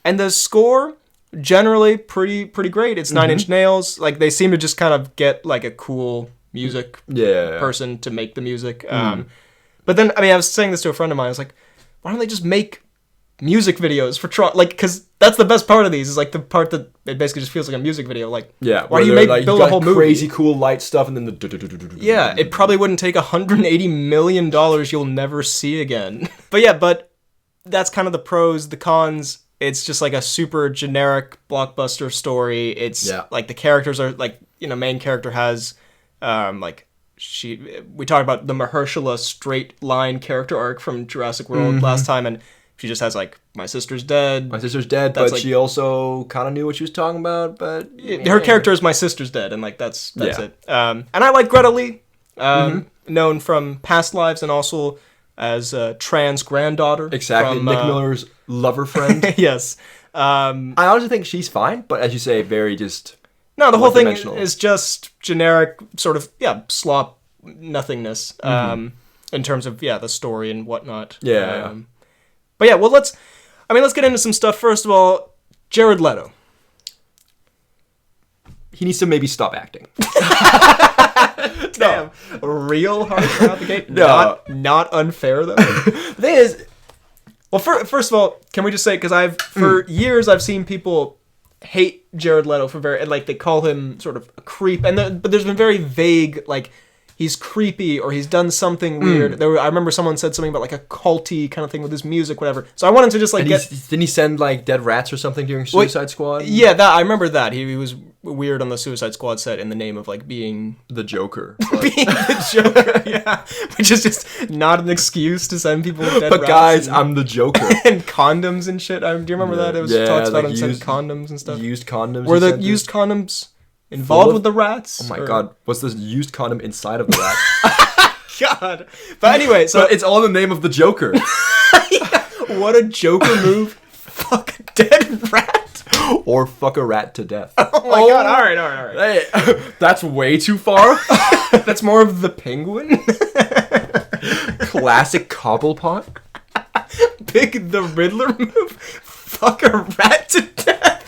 the score, generally pretty great. It's Nine Inch Nails. Like, they seem to just kind of get like a cool music person to make the music. But then, I mean, I was saying this to a friend of mine. I was like, why don't they just make music videos for Tron? Like, because that's the best part of these, is like the part that it basically just feels like a music video. Like, why do you build a whole movie? Crazy cool light stuff and then the yeah, it probably wouldn't take $180 million you'll never see again. But that's kind of the pros. The cons, it's just like a super generic blockbuster story. It's like the characters are like, main character has like, we talked about the Mahershala straight line character arc from Jurassic World last time, and she just has like, my sister's dead, but like, she also kind of knew what she was talking about, but her character is my sister's dead, and like that's it. And I like Greta Lee, known from past lives and also as trans granddaughter. Exactly, from Nick Miller's lover friend. Yes. I honestly think she's fine, but as you say, very just... No, the whole thing is just generic sort of, slop nothingness in terms of, the story and whatnot. Yeah. But yeah, well, let's get into some stuff. First of all, Jared Leto. He needs to maybe stop acting. Damn. Real harsh out the gate. No. Not unfair, though. The thing is... Well, first of all, can we just say, because for years I've seen people hate Jared Leto for they call him sort of a creep, but there's been very vague, like, he's creepy or he's done something weird. I remember someone said something about like a culty kind of thing with his music, whatever. So I wanted to just like didn't he send like dead rats or something during Suicide Squad? Yeah, I remember that. He was weird on the Suicide Squad set in the name of like being the Joker. Being the Joker, yeah. Which is just not an excuse to send people dead rats. But guys, I'm the Joker. And condoms and shit. Do you remember that? It was talks about him sending condoms and stuff. Used condoms. Were the used condoms involved with the rats? Oh my god, was this used condom inside of the rat? God. But anyway, so it's all in the name of the Joker. What a Joker move. Fuck a dead rat. Or fuck a rat to death. Oh my god, alright. Hey, that's way too far. That's more of the Penguin. Classic Cobblepot. Big the Riddler move. Fuck a rat to death.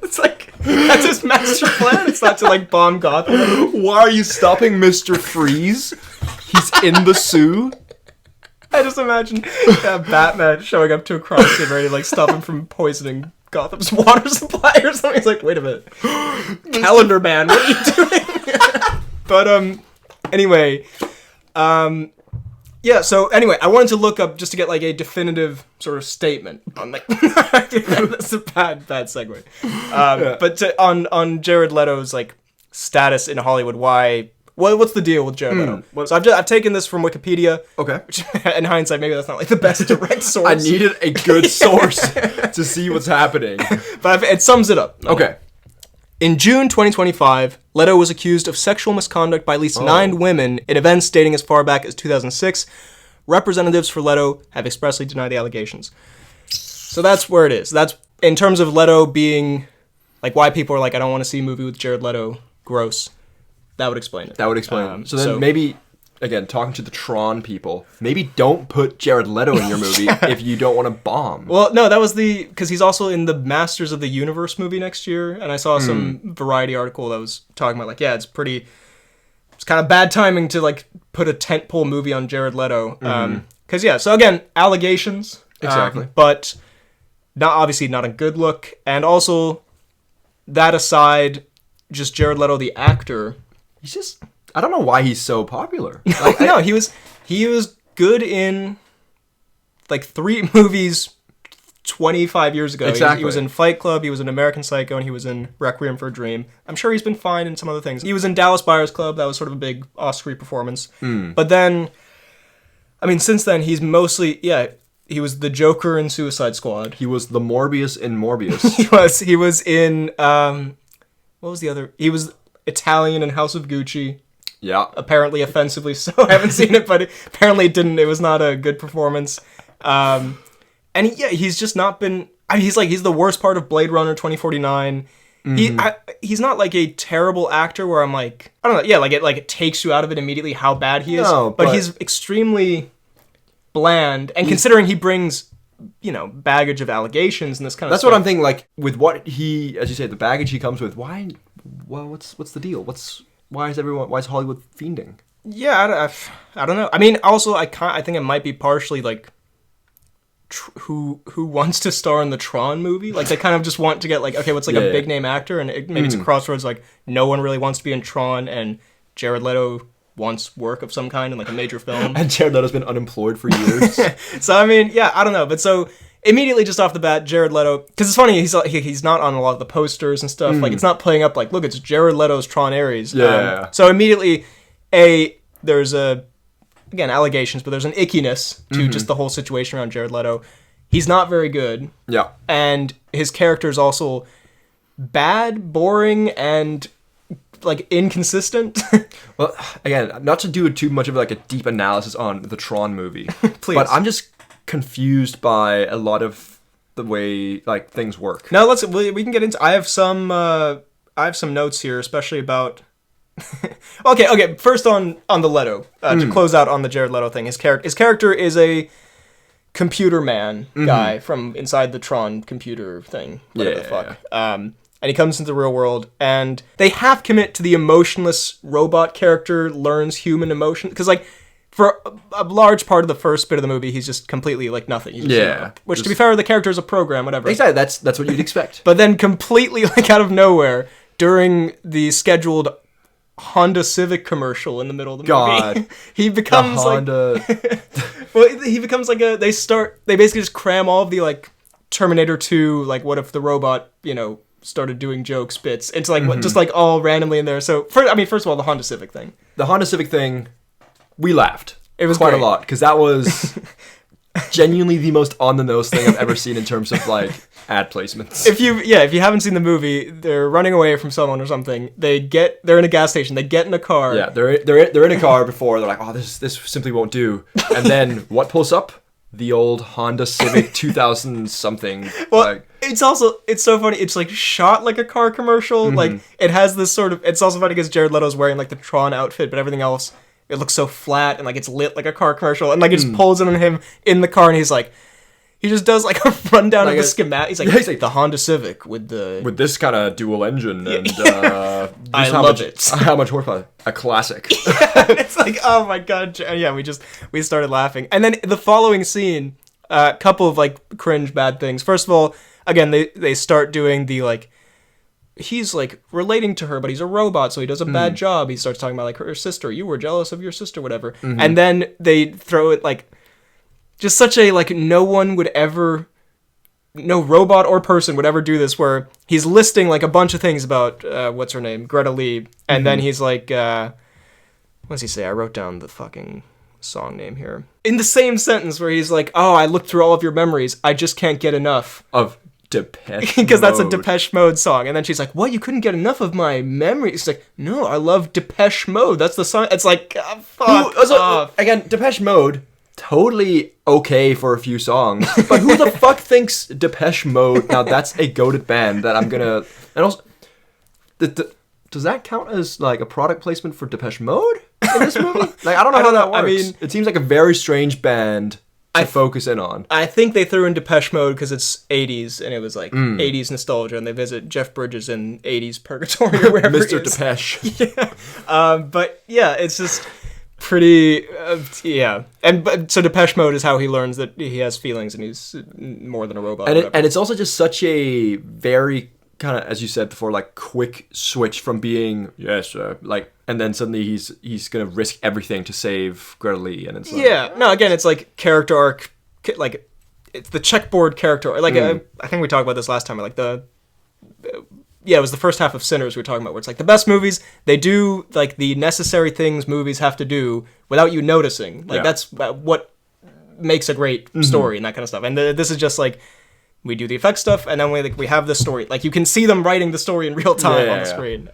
It's like, that's his master plan. It's not to like bomb Gotham. Why are you stopping Mr. Freeze? He's in the Sioux. I just imagine Batman showing up to a crime scene ready to like stop him from poisoning Gotham's water supply or something. He's like, wait a minute. Calendar Man, what are you doing? But anyway, yeah, so anyway, I wanted to look up just to get like a definitive sort of statement on like that's a bad segue. But on Jared Leto's like status in Hollywood, what's the deal with Jared Leto? So I've taken this from Wikipedia. Okay. Which, in hindsight, maybe that's not like the best direct source. I needed a good source to see what's happening. But it sums it up. Okay. In June 2025, Leto was accused of sexual misconduct by at least 9 women in events dating as far back as 2006. Representatives for Leto have expressly denied the allegations. So that's where it is. That's in terms of Leto being like why people are like, I don't want to see a movie with Jared Leto. Gross. That would explain it. That would explain it. So then maybe, again, talking to the Tron people, maybe don't put Jared Leto in your movie if you don't want to bomb. Well, no, that was because he's also in the Masters of the Universe movie next year, and I saw some Variety article that was talking about, like, it's kind of bad timing to, like, put a tentpole movie on Jared Leto. Because, so again, allegations. Exactly. But obviously not a good look. And also, that aside, just Jared Leto, the actor... He's just... I don't know why he's so popular. No, he was good in like 3 movies 25 years ago. Exactly. He was in Fight Club, he was in American Psycho, and he was in Requiem for a Dream. I'm sure he's been fine in some other things. He was in Dallas Buyers Club. That was sort of a big Oscar performance. But then, I mean, since then, he's mostly, he was the Joker in Suicide Squad. He was the Morbius in Morbius. He was in, what was the other? He was Italian in House of Gucci. Yeah. Apparently offensively so. I haven't seen it, but apparently it was not a good performance. And he's just not been, I mean, he's the worst part of Blade Runner 2049. He's not like a terrible actor where I'm like, I don't know, it takes you out of it immediately how bad he is. No, but he's extremely bland, and considering he brings, baggage of allegations and this kind of That's stuff. what I'm thinking, like, with what he, as you say, the baggage he comes with, what's the deal? Why is Hollywood fiending? Yeah, I don't know. I mean, also, I think it might be partially, like, who wants to star in the Tron movie? Like, they kind of just want to get, like, okay, what's, like, a big-name actor? And maybe it's a crossroads, like, no one really wants to be in Tron, and Jared Leto wants work of some kind in, like, a major film. And Jared Leto's been unemployed for years. So, I mean, I don't know. But so, immediately just off the bat, Jared Leto... Because it's funny, he's not on a lot of the posters and stuff. Like, it's not playing up, like, look, it's Jared Leto's Tron Ares. Yeah. So, immediately, there's again, allegations, but there's an ickiness to just the whole situation around Jared Leto. He's not very good. Yeah. And his character is also bad, boring, and, like, inconsistent. Well, again, not to do too much of, like, a deep analysis on the Tron movie. Please. But I'm just confused by a lot of the way, like, things work. Now, we can get into... I have some notes here, especially about... Okay. First on the Leto, to close out on the Jared Leto thing. His character is a computer man guy from inside the Tron computer thing. Whatever the fuck. And he comes into the real world, and they half commit to the emotionless robot character learns human emotion, because, like, for a large part of the first bit of the movie, he's just completely, like, nothing. He's just, which, to be fair, the character is a program, whatever. Exactly. That's what you'd expect. But then completely, like, out of nowhere, during the scheduled Honda Civic commercial in the middle of the movie, he becomes Honda... he becomes like they basically just cram all of the, like, Terminator 2, like, what if the robot, started doing jokes bits into, like, just, like, all randomly in there. So, first of all, the Honda Civic thing. The Honda Civic thing, we laughed. It was quite great. a lot, because that was genuinely the most on-the-nose thing I've ever seen in terms of, like, ad placements. If you haven't seen the movie, they're running away from someone or something. They're in a gas station. They get in a car. Yeah, they're in a car before. They're like, oh, this simply won't do. And then what pulls up? The old Honda Civic 2000 something. Well, like, it's so funny. It's, like, shot like a car commercial. Like, it has this sort of. It's also funny because Jared Leto's wearing, like, the Tron outfit, but everything else, it looks so flat and, like, it's lit like a car commercial, and, like, it just pulls in on him in the car, and he's like. He just does, like, a rundown of the schematic. He's like, the Honda Civic with this kind of dual engine, and I love it. How much horsepower? A classic. It's like, oh my god, yeah. We started laughing, and then the following scene, a couple of, like, cringe bad things. First of all, again, they start doing the, like, he's, like, relating to her, but he's a robot, so he does a bad job. He starts talking about, like, her sister. You were jealous of your sister, whatever, and then they throw it, like. Just such a, like, no robot or person would ever do this, where he's listing, like, a bunch of things about, what's her name, Greta Lee, and then he's like, what does he say? I wrote down the fucking song name here. In the same sentence where he's like, oh, I looked through all of your memories, I just can't get enough. Of Depeche Because that's a Mode. Depeche Mode song. And then she's like, what, you couldn't get enough of my memories? He's like, no, I love Depeche Mode, that's the song. It's like, fuck off. Again, Depeche Mode... totally okay for a few songs, but who the fuck thinks Depeche Mode? Now that's a goated band that I'm gonna. And also, does that count as, like, a product placement for Depeche Mode in this movie? Like, I don't know how that works. I mean, it seems like a very strange band to focus in on. I think they threw in Depeche Mode because it's 80s, and it was, like, 80s nostalgia, and they visit Jeff Bridges in 80s Purgatory or wherever Mr. he is. Depeche. Yeah. But, yeah, it's just... pretty and so Depeche Mode is how he learns that he has feelings and he's more than a robot, and it's also just such a very kind of, as you said before, like, quick switch from being like, and then suddenly he's gonna risk everything to save Greta Lee, and it's like, again, it's like character arc it's the checkboard character. Like I think we talked about this last time. Like it was the first half of Sinners we were talking about, where it's like the best movies, they do like the necessary things movies have to do without you noticing. Like that's what makes a great story and that kind of stuff. And this is just like, we do the effects stuff, and then we have the story. Like you can see them writing the story in real time on the screen.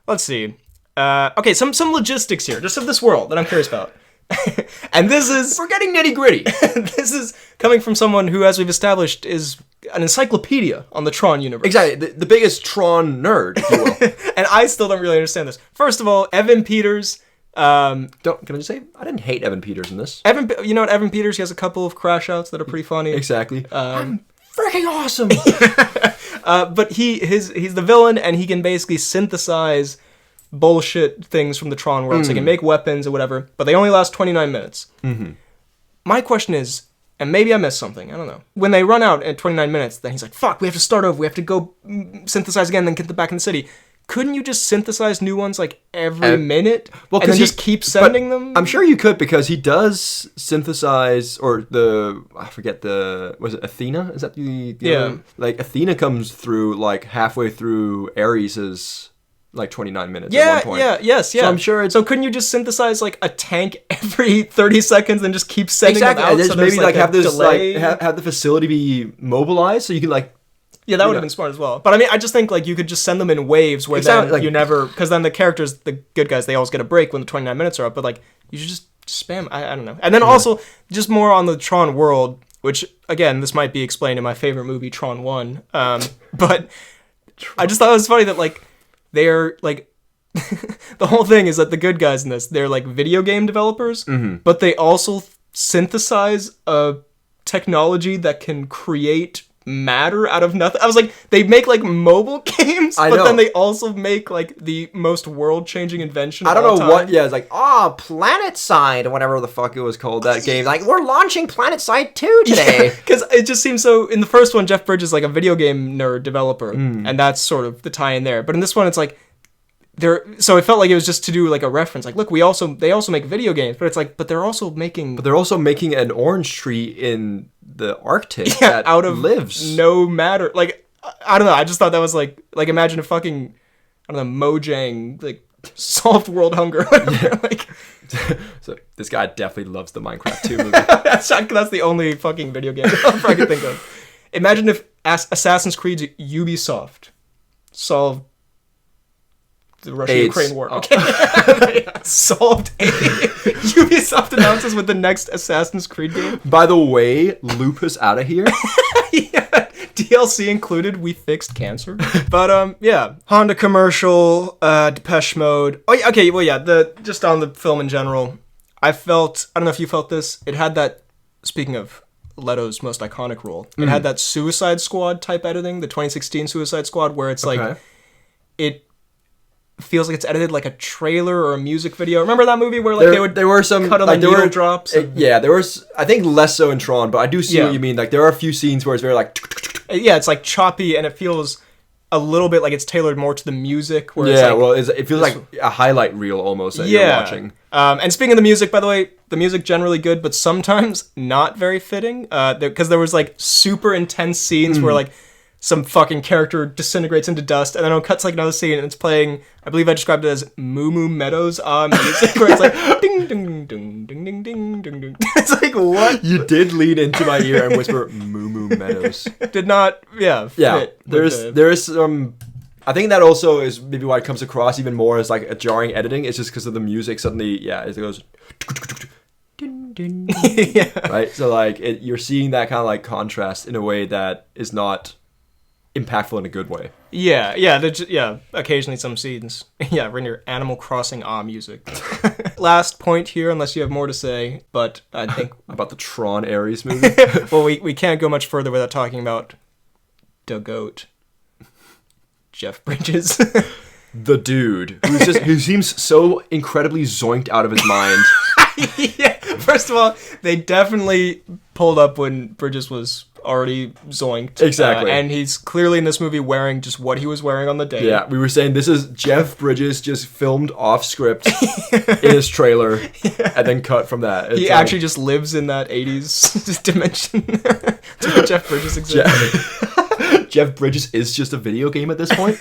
Let's see. Okay, some logistics here, just of this world that I'm curious about. And this is... We're getting nitty-gritty. This is coming from someone who, as we've established, is an encyclopedia on the Tron universe. Exactly, the biggest Tron nerd, if you will. And I still don't really understand this. First of all, Evan Peters... Can I just say, I didn't hate Evan Peters in this. You know what, Evan Peters, he has a couple of crash outs that are pretty funny. Exactly. I'm freaking awesome! But he's the villain, and he can basically synthesize bullshit things from the Tron world. So he can make weapons or whatever, but they only last 29 minutes. Mm-hmm. My question is, and maybe I missed something, I don't know. When they run out at 29 minutes, then he's like, fuck, we have to start over, we have to go synthesize again, then get back in the city. Couldn't you just synthesize new ones like every minute? Well, and then just keep sending them? I'm sure you could, because he does synthesize, or was it Athena? Is that the other? Like, Athena comes through like halfway through Ares's like 29 minutes at one point. Yes. So I'm sure So couldn't you just synthesize like a tank every 30 seconds and just keep sending them out? And so maybe like have this delay? like have the facility be mobilized so you can like... Yeah, that would have been smart as well. But I mean, I just think like you could just send them in waves where then like, you never... Because then the characters, the good guys, they always get a break when the 29 minutes are up. But like, you should just spam... I don't know. And then also, just more on the Tron world, which, again, this might be explained in my favorite movie, Tron 1. But I just thought it was funny that like, they're like... the whole thing is that the good guys in this, they're like video game developers, but they also synthesize a technology that can create matter out of nothing. I was like, they make like mobile games, but then they also make like the most world-changing invention I don't of all know time. what, it's like, PlanetSide, or whatever the fuck it was called, that game. Like, we're launching PlanetSide 2 today. Because it just seems so, in the first one, Jeff Bridges is like a video game nerd developer, and that's sort of the tie-in there. But in this one, it's like, so it felt like it was just to do like a reference, like, look, they also make video games, but it's like, but they're also making an orange tree in the Arctic that out of lives no matter. Like, I don't know, I just thought that was like imagine a fucking, I don't know, Mojang like solved world hunger. Like, so this guy definitely loves the Minecraft 2 movie. That's the only fucking video game I can think of. Imagine if Assassin's Creed's Ubisoft solved the Russia-Ukraine war. Okay. Solved AIDS. Ubisoft announces with the next Assassin's Creed game. By the way, Lupus out of here. DLC included, we fixed cancer. But, Honda commercial, Depeche Mode. Oh, yeah, okay, well, yeah, just on the film in general, I don't know if you felt this, it had that, speaking of Leto's most iconic role, it had that Suicide Squad type editing, the 2016 Suicide Squad, where it's like, it feels like it's edited like a trailer or a music video. Remember that movie where like there were some cut on like, the needle drops? There was, I think, less so in Tron, but I do see what you mean. Like there are a few scenes where it's very like it's like choppy, and it feels a little bit like it's tailored more to the music. Where it feels like a highlight reel almost that you're watching. And speaking of the music, by the way, the music generally good, but sometimes not very fitting. Because there was like super intense scenes where like some fucking character disintegrates into dust, and then it cuts like another scene, and it's playing, I believe I described it as Moo Moo Meadows music, where it's like ding ding ding ding ding ding ding ding. It's like, what? You did lean into my ear and whisper Moo Moo Meadows. Did not, fit. There is some. I think that also is maybe why it comes across even more as like a jarring editing. It's just because of the music. Suddenly, it goes. Right. So like you're seeing that kind of like contrast in a way that is not impactful in a good way. Occasionally some scenes. Run your Animal Crossing music. Last point here, unless you have more to say, but I think about the Tron Ares movie. Well, we can't go much further without talking about the GOAT, Jeff Bridges. The dude who seems so incredibly zoinked out of his mind. First of all, they definitely pulled up when Bridges was already zoinked. Exactly. And he's clearly in this movie wearing just what he was wearing on the day. Yeah, we were saying this is Jeff Bridges just filmed off script in his trailer and then cut from that. He actually just lives in that 80s dimension. That's where Jeff Bridges exists. Jeff Bridges is just a video game at this point.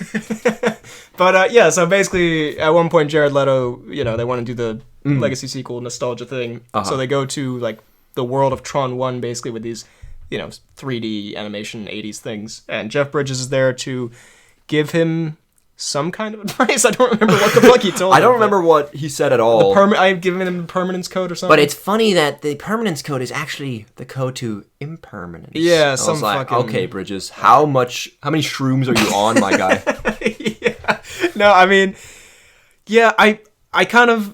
But yeah, so basically at one point Jared Leto, they want to do the Legacy sequel nostalgia thing. So they go to like the world of Tron 1 basically with these 3D animation 80s things, and Jeff Bridges is there to give him some kind of advice. I don't remember what the fuck he told him. I don't remember what he said at all. I've given him the permanence code or something. But it's funny that the permanence code is actually the code to impermanence. Yeah, I was like, okay, Bridges, how many shrooms are you on, my guy? Yeah. No, I mean, yeah, I kind of,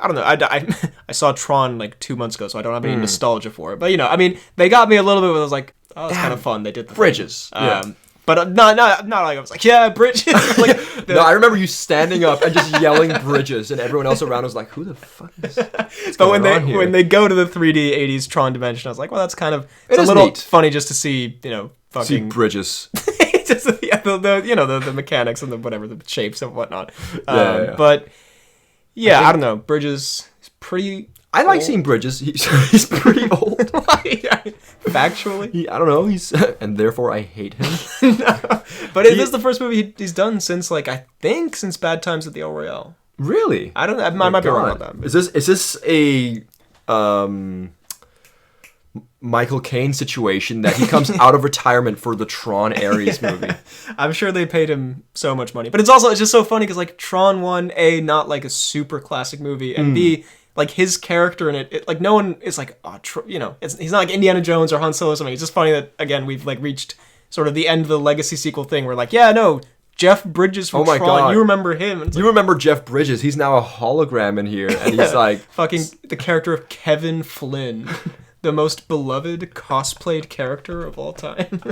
I don't know. I saw Tron like 2 months ago, so I don't have any nostalgia for it. But I mean, they got me a little bit. Where I was like, oh, it's kind of fun. They did the Bridges. Thing. But not like I was like, yeah, Bridges. No, I remember you standing up and just yelling Bridges, and everyone else around was like, who the fuck is? But when they go to the 3D 80s Tron dimension, I was like, well, that's kind of it's a little neat. Funny just to see fucking See Bridges. just the mechanics and the shapes and whatnot. Yeah. But yeah, I don't know. Bridges is pretty. I like seeing Bridges. He's pretty old. Factually, I don't know. And therefore I hate him. No. But it is the first movie he's done since since Bad Times at the El Royale. Really? I don't. I might be wrong about that. Is this a Michael Caine situation that he comes out of retirement for the Tron Ares movie? I'm sure they paid him so much money, but it's just so funny because Tron 1, A, not like a super classic movie, and B, like his character in it no one is like, oh, he's not like Indiana Jones or Han Solo or something. It's just funny that again we've reached sort of the end of the Legacy sequel thing. We're like, yeah, no, Jeff Bridges from Tron. God. You remember him? You remember Jeff Bridges? He's now a hologram in here, and he's like fucking the character of Kevin Flynn, the most beloved cosplayed character of all time.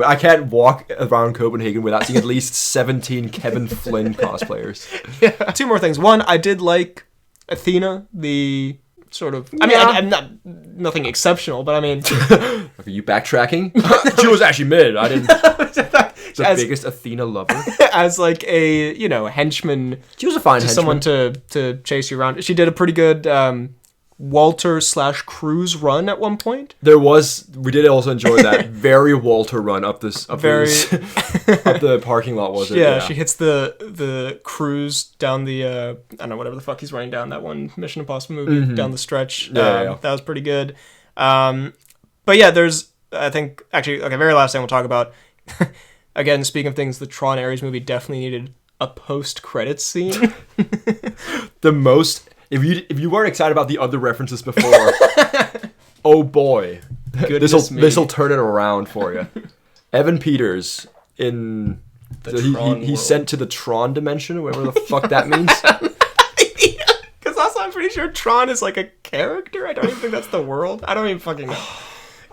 I can't walk around Copenhagen without seeing at least 17 Kevin Flynn cosplayers. Yeah. 2 more things. One, I did like Athena, the sort of. I mean, I'm not nothing exceptional, but I mean. Are you backtracking? She was actually mid. I didn't. The biggest Athena lover. As like a henchman. She was a fine Someone henchman. to chase you around. She did a pretty good Walter/Cruz run at one point. We did also enjoy that very Walter run up the parking lot, was it? Yeah, she hits the Cruz down the I don't know, whatever the fuck he's running down, that one Mission Impossible movie, down the stretch. Yeah. That was pretty good. But yeah, there's, I think, actually, okay, very last thing we'll talk about. Again, speaking of things, the Tron Ares movie definitely needed a post-credits scene. If you weren't excited about the other references before, oh boy, this'll turn it around for you. Evan Peters in he's sent to the Tron dimension, whatever the fuck that means. Because also I'm pretty sure Tron is like a character. I don't even think that's the world. I don't even fucking know.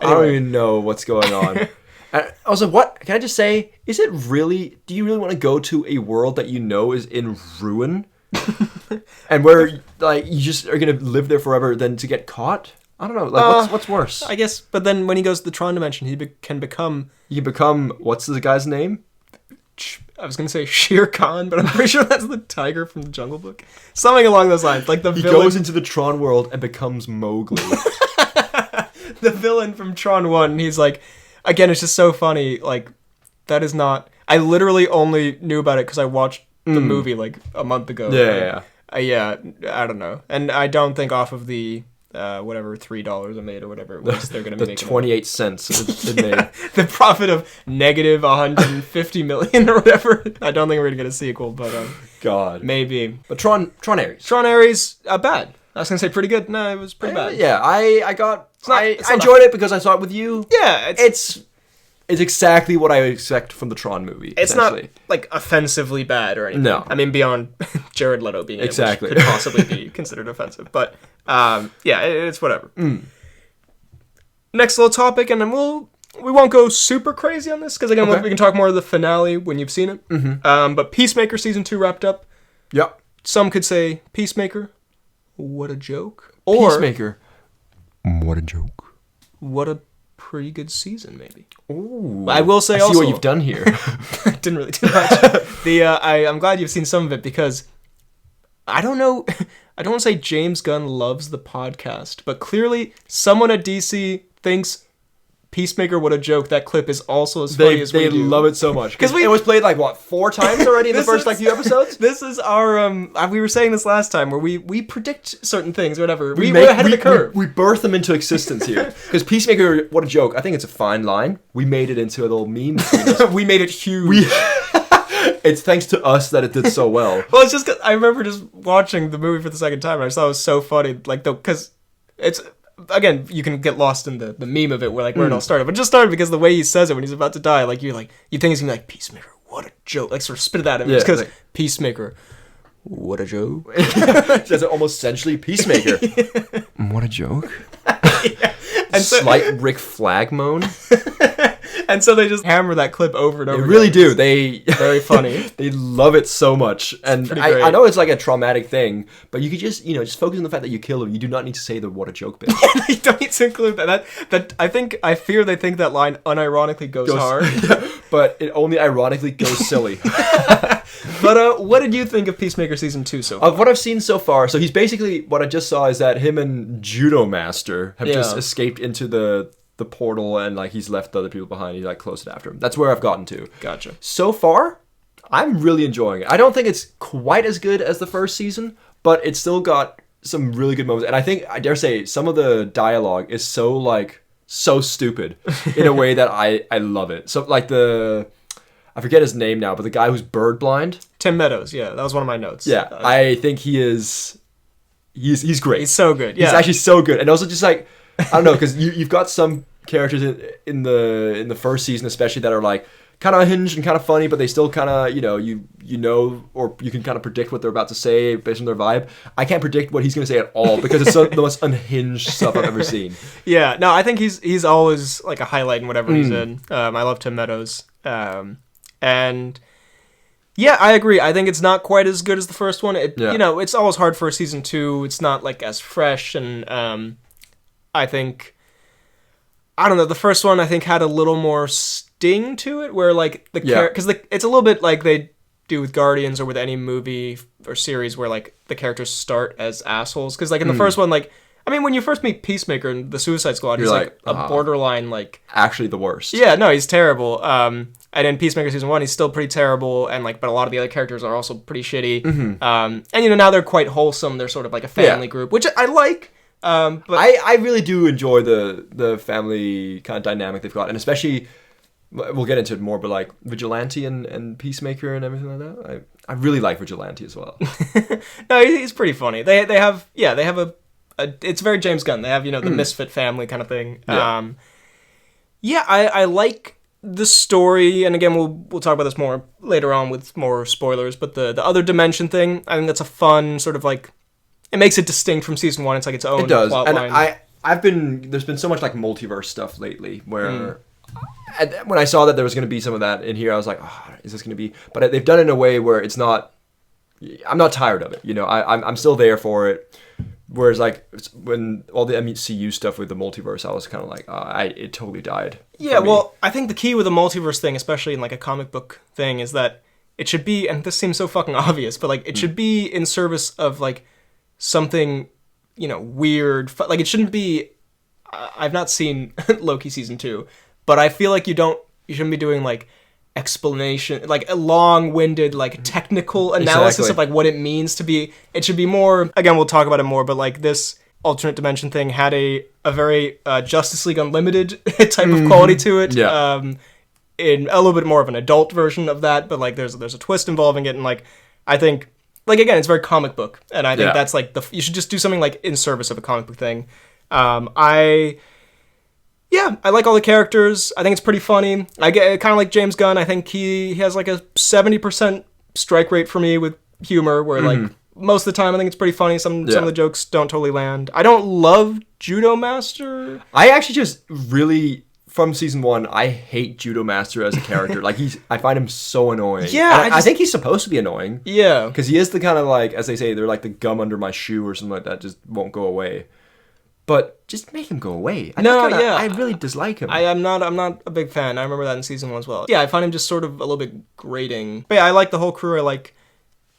Anyway. I don't even know what's going on. Also, what can I just say? Do you really want to go to a world that is in ruin? And where you just are gonna live there forever, then to get caught? I don't know. What's worse? I guess. But then when he goes to the Tron dimension, he can become. What's the guy's name? I was gonna say Shere Khan, but I'm pretty sure that's the tiger from the Jungle Book. Something along those lines. Like he goes into the Tron world and becomes Mowgli. The villain from Tron 1. He's like, again, it's just so funny. Like that is not. I literally only knew about it because I watched the movie like a month ago. Yeah. Yeah, I don't know. And I don't think off of the whatever $3 it made or whatever it was they're going to make 28 cents it made. The profit of negative 150 million or whatever. I don't think we're going to get a sequel, but God. Maybe. But Tron Ares. Tron Ares, bad. I was going to say pretty good. No, it was pretty bad. Yeah, I enjoyed it because I saw it with you. Yeah, it's exactly what I expect from the Tron movie. It's not like offensively bad or anything. No. I mean, beyond Jared Leto being exactly which could possibly be considered offensive. But it's whatever. Next little topic, and then we won't go super crazy on this because again we can talk more of the finale when you've seen it. But Peacemaker season 2 wrapped up. Yep. Some could say Peacemaker, what a joke. Or Peacemaker, what a joke. What a pretty good season, maybe. Ooh, I will say I see also what you've done here. didn't really do much. I'm glad you've seen some of it because I don't know. I don't want to say James Gunn loves the podcast, but clearly someone at DC thinks Peacemaker, what a joke. That clip is also as funny as we do. They love it so much. Because it was played like, what, 4 times already in the first few episodes? This is our, we were saying this last time, where we predict certain things or whatever. We're ahead of the curve. We birth them into existence here. Because Peacemaker, what a joke. I think it's a fine line. We made it into a little meme. We made it huge. It's thanks to us that it did so well. Well, it's just 'cause I remember just watching the movie for the second time, and I just thought it was so funny. Like, because it's... Again, you can get lost in the meme of it where it all started, but it just started because the way he says it when he's about to die, like you think he's gonna be like, Peacemaker, what a joke, like sort of spit it at him. Yeah, because Peacemaker, what a joke. Says it almost sensually, Peacemaker. What a joke. Yeah. And Slight Rick Flag moan. And so they just hammer that clip over and over. They really do. Very funny. They love it so much. And I know it's like a traumatic thing, but you could just focus on the fact that you kill him. You do not need to say the what a joke bit. You don't need to include that. That I fear they think that line unironically goes hard. Yeah, but it only ironically goes silly. But what did you think of Peacemaker season 2 so far? Of what I've seen so far, so he's basically, what I just saw is that him and Judo Master have just escaped into the portal, and he's left the other people behind. He closed it after him. That's where I've gotten to. Gotcha. So far, I'm really enjoying it. I don't think it's quite as good as the first season, but it's still got some really good moments. And I think, I dare say, some of the dialogue is so stupid in a way that I love it. So I forget his name now, but the guy who's bird blind. Tim Meadows, yeah, that was one of my notes. Yeah, I think he's great. He's so good. Yeah, he's actually so good, and also just I don't know, because you've got some characters in the first season especially that are kind of unhinged and kind of funny, but they still kind of or you can kind of predict what they're about to say based on their vibe. I can't predict what he's going to say at all because it's the most unhinged stuff I've ever seen. Yeah, no, I think he's always a highlight in whatever he's in. I love Tim Meadows. And yeah, I agree. I think it's not quite as good as the first one. It's always hard for a season 2. It's not as fresh, and I think, I don't know, the first one I think had a little more sting to it, where because it's a little bit like they do with Guardians or with any movie or series where the characters start as assholes. Because in the first one, when you first meet Peacemaker in the Suicide Squad, he's a borderline actually the worst. Yeah, no, he's terrible. And in Peacemaker season 1, he's still pretty terrible, and but a lot of the other characters are also pretty shitty. Mm-hmm. And now they're quite wholesome. They're sort of a family group, which I like. But I really do enjoy the family kind of dynamic they've got, and especially, we'll get into it more, but Vigilante and Peacemaker and everything like that. I really like Vigilante as well. No, he's pretty funny. They have a it's very James Gunn. They have the misfit family kind of thing. Yeah. I like the story, and again we'll talk about this more later on with more spoilers. But the other dimension thing, I think that's a fun sort of it makes it distinct from season 1. It's its own. It does, plot and line. there's been so much multiverse stuff lately where. When I saw that there was going to be some of that in here, I was like, oh, is this going to be... But they've done it in a way where it's not... I'm not tired of it, I'm still there for it. Whereas, when all the MCU stuff with the multiverse, I was kind of it totally died. Yeah, well, I think the key with a multiverse thing, especially in a comic book thing, is that it should be, and this seems so fucking obvious, but it should be in service of something, weird. It shouldn't be... I've not seen Loki season 2, but I feel you shouldn't be doing explanation, a long-winded technical analysis of what it means to be. It should be more, again we'll talk about it more, but this alternate dimension thing had a very Justice League Unlimited type of quality to it. Yeah. In a little bit more of an adult version of that, but there's a twist involving it, and I think again it's very comic book, and I think that's you should just do something in service of a comic book thing. I like all the characters. I think it's pretty funny. I get kind of like James Gunn. I think he has a 70% strike rate for me with humor, where most of the time I think it's pretty funny. Some of the jokes don't totally land. I don't love Judo Master. I actually just really, from season 1, I hate Judo Master as a character. I find him so annoying. Yeah, I think he's supposed to be annoying. Yeah, because he is the kind of as they say, they're the gum under my shoe or something like that. Just won't go away. but just make him go away. I really dislike him. I'm not a big fan. I remember that in season 1 as well. Yeah, I find him just sort of a little bit grating. But yeah, I like the whole crew. I like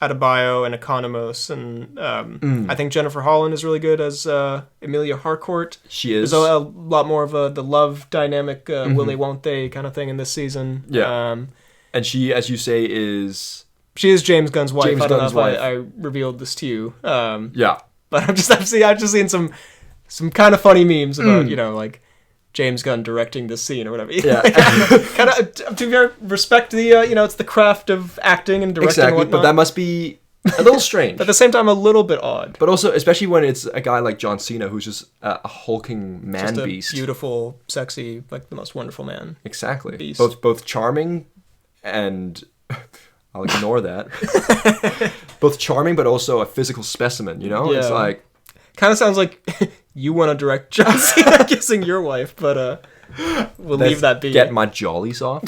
Adebayo and Economos, and I think Jennifer Holland is really good as Emilia Harcourt. She is. There's a lot more of the love dynamic, will they, won't they kind of thing in this season. Yeah. And she, as you say, is... She is James Gunn's wife. James I don't Gunn's know if wife. I revealed this to you. Yeah. But I've just seen some kind of funny memes about, like James Gunn directing this scene or whatever. Yeah. kind of to very respect the, it's the craft of acting and directing Exactly, and whatnot. but that must be a little strange. At the same time, a little bit odd. But also, especially when it's a guy like John Cena, who's just a hulking man Just a beast. beautiful, sexy, like the most wonderful man. Exactly. Beast. Both charming and... I'll ignore that. Both charming, but also a physical specimen, Yeah. It's like... Kind of sounds like you want to direct John Cena kissing your wife, but we'll leave that be. Get my jollies off.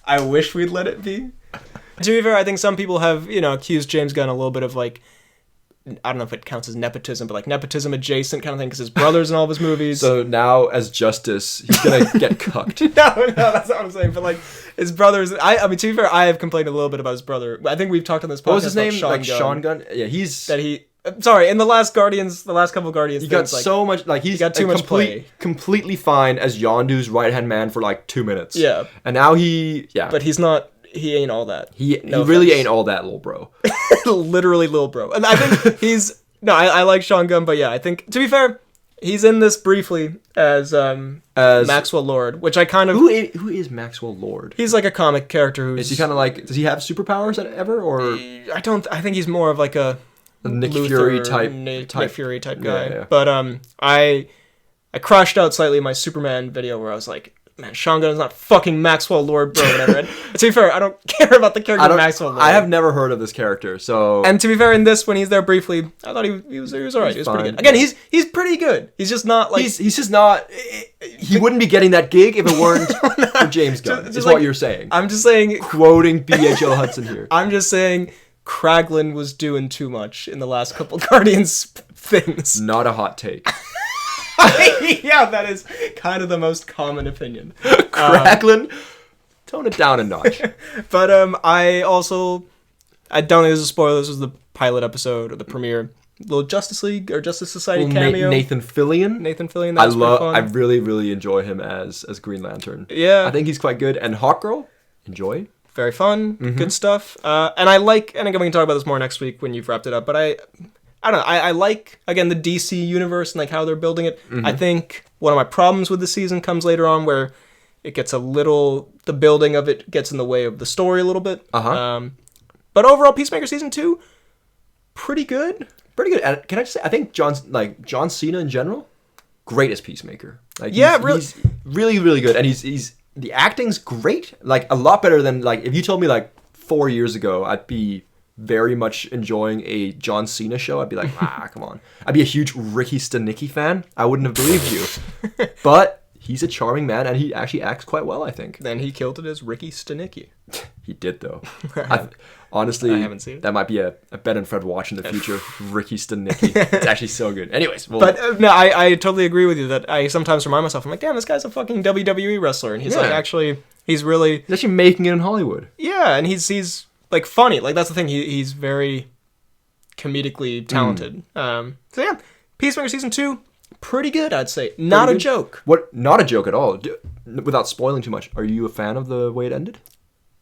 I wish we'd let it be. To be fair, I think some people have, accused James Gunn a little bit of like, I don't know if it counts as nepotism, but like nepotism adjacent kind of thing, because his brother's in all of his movies. So now, as Justice, he's gonna get cucked. No, that's not what I'm saying. But like his brother's, I mean, to be fair, I have complained a little bit about his brother. I think we've talked on this podcast. What was his name? About Sean Gunn. Yeah, he's that he. Sorry, in the last couple Guardians, he got things, so much. Like he got too much play. Completely fine as Yondu's right hand man for like 2 minutes. Yeah, and now yeah. But he's not. He ain't all that. He really ain't all that, little bro. Literally, little bro. And I think he's. No, I like Sean Gunn, but yeah, I think, to be fair, he's in this briefly as Maxwell Lord, which I kind of... Who is Maxwell Lord? He's like a comic character who's... Is he kind of like... Does he have superpowers ever, or... I think he's more of like a Nick Luthor, Fury Nick Fury type guy. Yeah. But I crashed out slightly in my Superman video where I was like, man, Sean Gunn is not fucking Maxwell Lord, bro, whatever. And to be fair, I don't care about the character Maxwell Lord. I have never heard of this character, so... And to be fair, in this, when he's there briefly, I thought he was alright. He was pretty good. Again, he's pretty good. He's just not like... He's just not... He wouldn't be getting that gig if it weren't for James Gunn, is what you're saying. I'm just saying... Quoting B.H.O. Hudson here. I'm just saying Kraglin was doing too much in the last couple Guardians things. Not a hot take. Yeah, that is kind of the most common opinion. Kraglin, tone it down a notch. But I don't think this is a spoiler. This was the pilot episode or the premiere. Little Justice League or Justice Society cameo. Nathan Fillion. That was pretty fun. I really, really enjoy him as Green Lantern. Yeah, I think he's quite good. And Hawkgirl, enjoy. Very fun, good stuff. And again, we can talk about this more next week when you've wrapped it up. But I don't know. I like, again, the DC universe and like how they're building it. I think one of my problems with the season comes later on where it gets the building of it gets in the way of the story a little bit. But overall, Peacemaker season 2, pretty good. Pretty good. And can I just say, I think John Cena in general, great as Peacemaker. He's really, really good. And he's the acting's great. Like a lot better than if you told me 4 years ago, I'd be very much enjoying a John Cena show. I'd be like, come on. I'd be a huge Ricky Stenicki fan. I wouldn't have believed you. But he's a charming man, and he actually acts quite well, I think. Then he killed it as Ricky Stenicki. He did, though. Honestly, I haven't seen it. That might be a Ben and Fred watch in the future. Ricky Stenicki. It's actually so good. Anyways. But no, I totally agree with you that I sometimes remind myself, I'm like, damn, this guy's a fucking WWE wrestler. And he's he's actually making it in Hollywood. Yeah, and he's like funny. Like that's the thing. He's very comedically talented. So yeah, Peacemaker season 2, pretty good, I'd say. Not a joke. What? Not a joke at all. Without spoiling too much, are you a fan of the way it ended?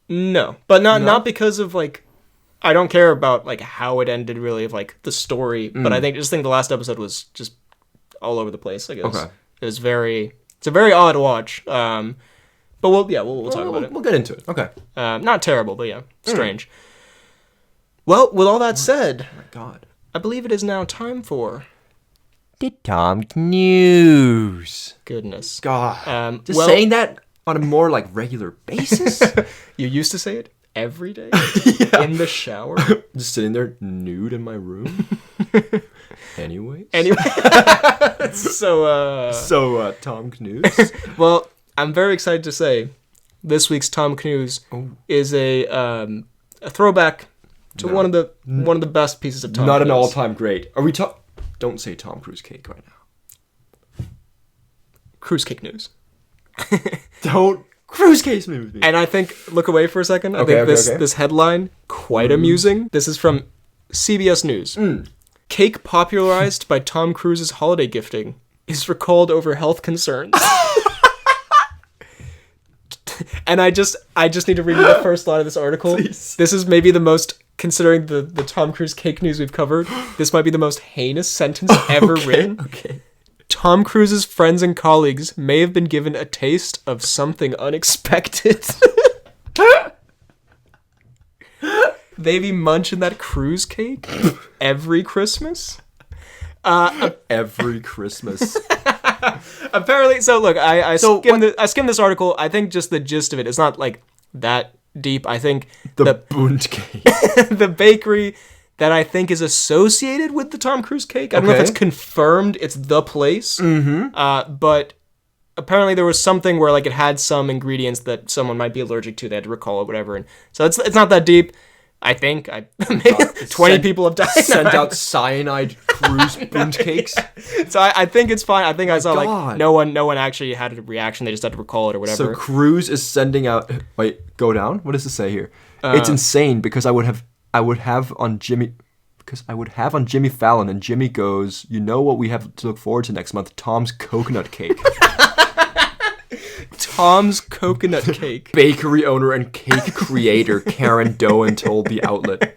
No, but not because of I don't care about how it ended really of the story, but I just think the last episode was just all over the place. I guess okay. It's a very odd watch. But we'll talk about it. We'll get into it. Okay. Not terrible, but yeah, strange. Well, with all that said, oh my God, I believe it is now time for the Cnews. Goodness. God. Saying that on a more regular basis. You used to say it every day in the shower, just sitting there nude in my room. Anyway. So Tom Cnews. Well, I'm very excited to say this week's Tom Cnews is a throwback to one of the best pieces of Tom. Not Cnews. an all-time great. Are we Don't say Tom Cruise cake right now. Cruise cake news. Don't Cruise cake news me. And I think, look away for a second. I think this headline, quite amusing. This is from CBS News. Cake popularized by Tom Cruise's holiday gifting is recalled over health concerns. And I just need to read you the first line of this article. Please. This is maybe the most, considering the Tom Cruise cake news we've covered, this might be the most heinous sentence ever written. Okay. Tom Cruise's friends and colleagues may have been given a taste of something unexpected. They be munching that cruise cake every Christmas? Every Christmas. Apparently, so look, I skimmed this article. I think just the gist of it, it's not like that deep. I think The Bund cake. the bakery that I think is associated with the Tom Cruise cake. I don't know if it's confirmed it's the place. But apparently there was something where like it had some ingredients that someone might be allergic to. They had to recall it, whatever. And so it's not that deep. I think maybe 20 people have died. Sent out cyanide Cruise Bund cakes. So I think it's fine. I think I saw God. like no one actually had a reaction. They just had to recall it or whatever. So Cruise is sending out. Wait, go down. What does it say here? It's insane because I would have on Jimmy Fallon, and Jimmy goes, you know what we have to look forward to next month? Tom's coconut cake. Tom's coconut cake. Bakery owner and cake creator Karen Doan told the outlet.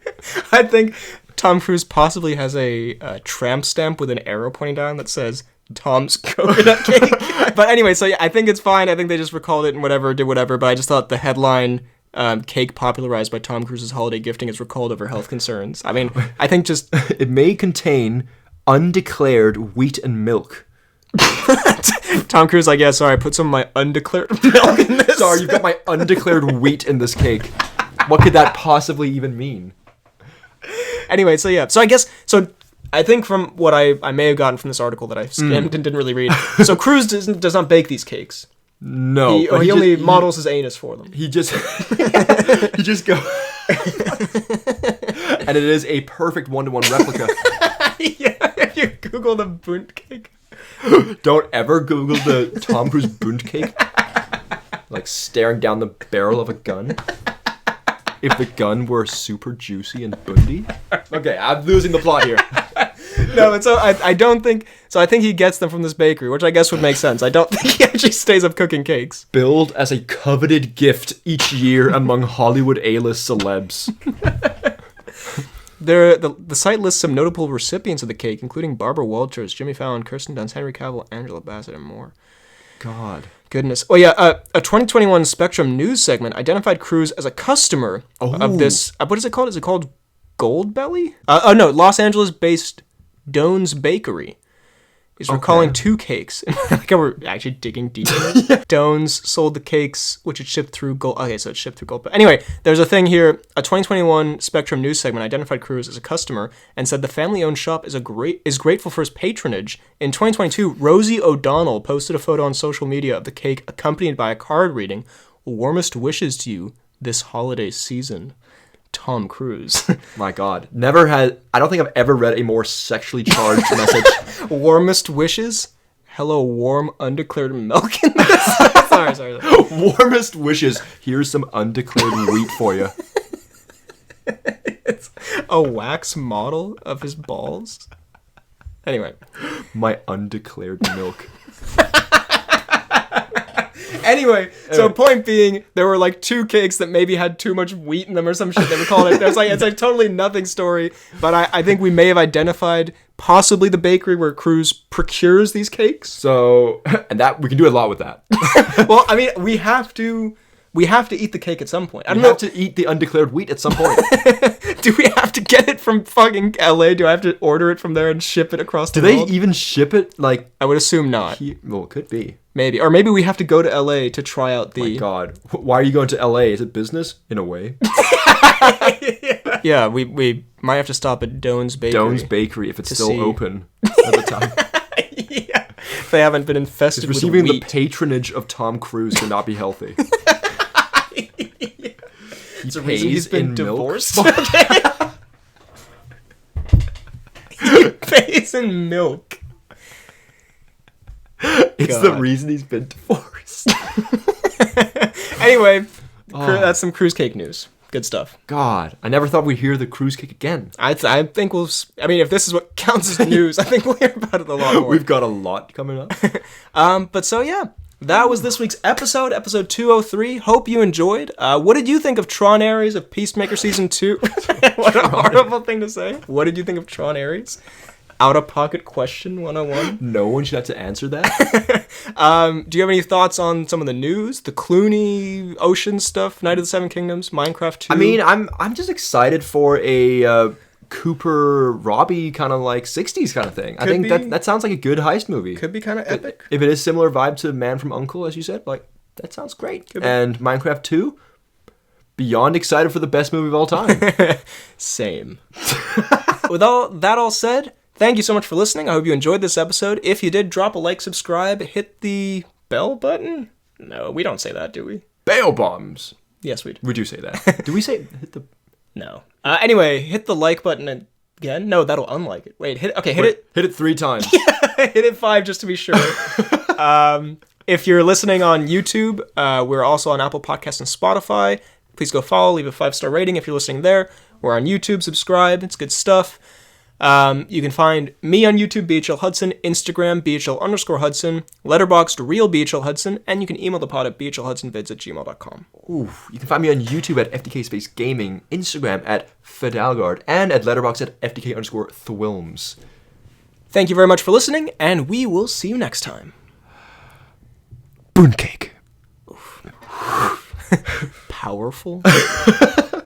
I think Tom Cruise possibly has a tramp stamp with an arrow pointing down that says Tom's coconut cake. But anyway, so yeah, I think it's fine. I think they just recalled it and did whatever. But I just thought the headline, cake popularized by Tom Cruise's holiday gifting is recalled over health concerns. I mean, I think just... It may contain undeclared wheat and milk. Tom Cruise like, yeah, sorry, I put some of my undeclared milk in this. Sorry, you've got my undeclared wheat in this cake. What could that possibly even mean? Anyway, so yeah. So I think from what I may have gotten from this article that I skimmed and didn't really read. So Cruise does not bake these cakes. No. He only models his anus for them. He just go. And it is a perfect 1-to-1 replica. Yeah, if you Google the Bund cake. Don't ever Google the Tom Cruise Bund cake. Like staring down the barrel of a gun. If the gun were super juicy and bundy. Okay, I'm losing the plot here. No, and so I don't think... So I think he gets them from this bakery, which I guess would make sense. I don't think he actually stays up cooking cakes. Billed as a coveted gift each year among Hollywood A-list celebs. The site lists some notable recipients of the cake, including Barbara Walters, Jimmy Fallon, Kirsten Dunst, Henry Cavill, Angela Bassett, and more. God. Goodness. Oh, yeah, a 2021 Spectrum News segment identified Cruise as a customer of this... what is it called? Is it called Goldbelly? No, Los Angeles-based Doan's Bakery. He's recalling 2 cakes. Like we're actually digging deep in it. Doan's sold the cakes, which it shipped through Gold. Okay, so it shipped through Gold. But anyway, there's a thing here. A 2021 Spectrum News segment identified Cruise as a customer and said the family-owned shop is grateful for his patronage. In 2022, Rosie O'Donnell posted a photo on social media of the cake accompanied by a card reading, "Warmest wishes to you this holiday season, Tom Cruise." My God. I don't think I've ever read a more sexually charged message. Warmest wishes? Hello, warm, undeclared milk in this? Sorry. Warmest wishes. Here's some undeclared wheat for you. It's a wax model of his balls. Anyway. My undeclared milk. Anyway, so point being, there were like 2 cakes that maybe had too much wheat in them or some shit they were calling it. It's like totally nothing story, but I think we may have identified possibly the bakery where Cruise procures these cakes. So, and that we can do a lot with that. Well, I mean, we have to eat the cake at some point. We have to eat the undeclared wheat at some point. Do we have to get it from fucking LA? Do I have to order it from there and ship it across the world? Do they even ship it? Like, I would assume not. Well, it could be. Maybe. Or maybe we have to go to LA to try out the... Oh my God. Why are you going to LA? Is it business? In a way. Yeah, we might have to stop at Doan's Bakery. Doan's Bakery, if it's still open at the time. Yeah. If they haven't been infested with receiving wheat. the patronage of Tom Cruise cannot be healthy. It's a reason he's been divorced. He face in milk. It's God. the reason he's been divorced. Anyway, that's some cruise cake news. Good stuff. God, I never thought we'd hear the cruise cake again. I think we'll... I mean, if this is what counts as news, I think we'll hear about it a lot more. We've got a lot coming up. But so, yeah. That was this week's episode 203. Hope you enjoyed. What did you think of Tron Ares of Peacemaker Season 2? What a horrible thing to say. What did you think of Tron Ares? Out-of-pocket question 101. No one should have to answer that. Do you have any thoughts on some of the news? The Clooney, Ocean stuff, Night of the Seven Kingdoms, Minecraft 2? I mean, I'm just excited for a Cooper Robbie kind of like 60s kind of thing. I think that sounds like a good heist movie. Could be kind of epic. If it is similar vibe to Man from U.N.C.L.E., as you said, like, that sounds great. And Minecraft 2, beyond excited for the best movie of all time. Same. With all that all said, thank you so much for listening. I hope you enjoyed this episode. If you did, drop a like, subscribe, hit the bell button. No, we don't say that, do we? Bail bombs. Yes, we do. We do say that. Do we say hit the... No. Anyway, hit the like button again. No, that'll unlike it. Wait, hit it. Hit it 3 times. Hit it 5 just to be sure. If you're listening on YouTube, we're also on Apple Podcasts and Spotify. Please go follow, leave a 5-star rating if you're listening there. We're on YouTube, subscribe. It's good stuff. You can find me on YouTube, BHL Hudson, Instagram, BHL_Hudson, Letterboxd, Real BHL Hudson, and you can email the pod at bhlhudsonvids@gmail.com. Ooh, you can find me on YouTube at FDK Space Gaming, Instagram at Fidalgard, and at Letterboxd at FDK_Thwilms. Thank you very much for listening, and we will see you next time. Booncake. Powerful.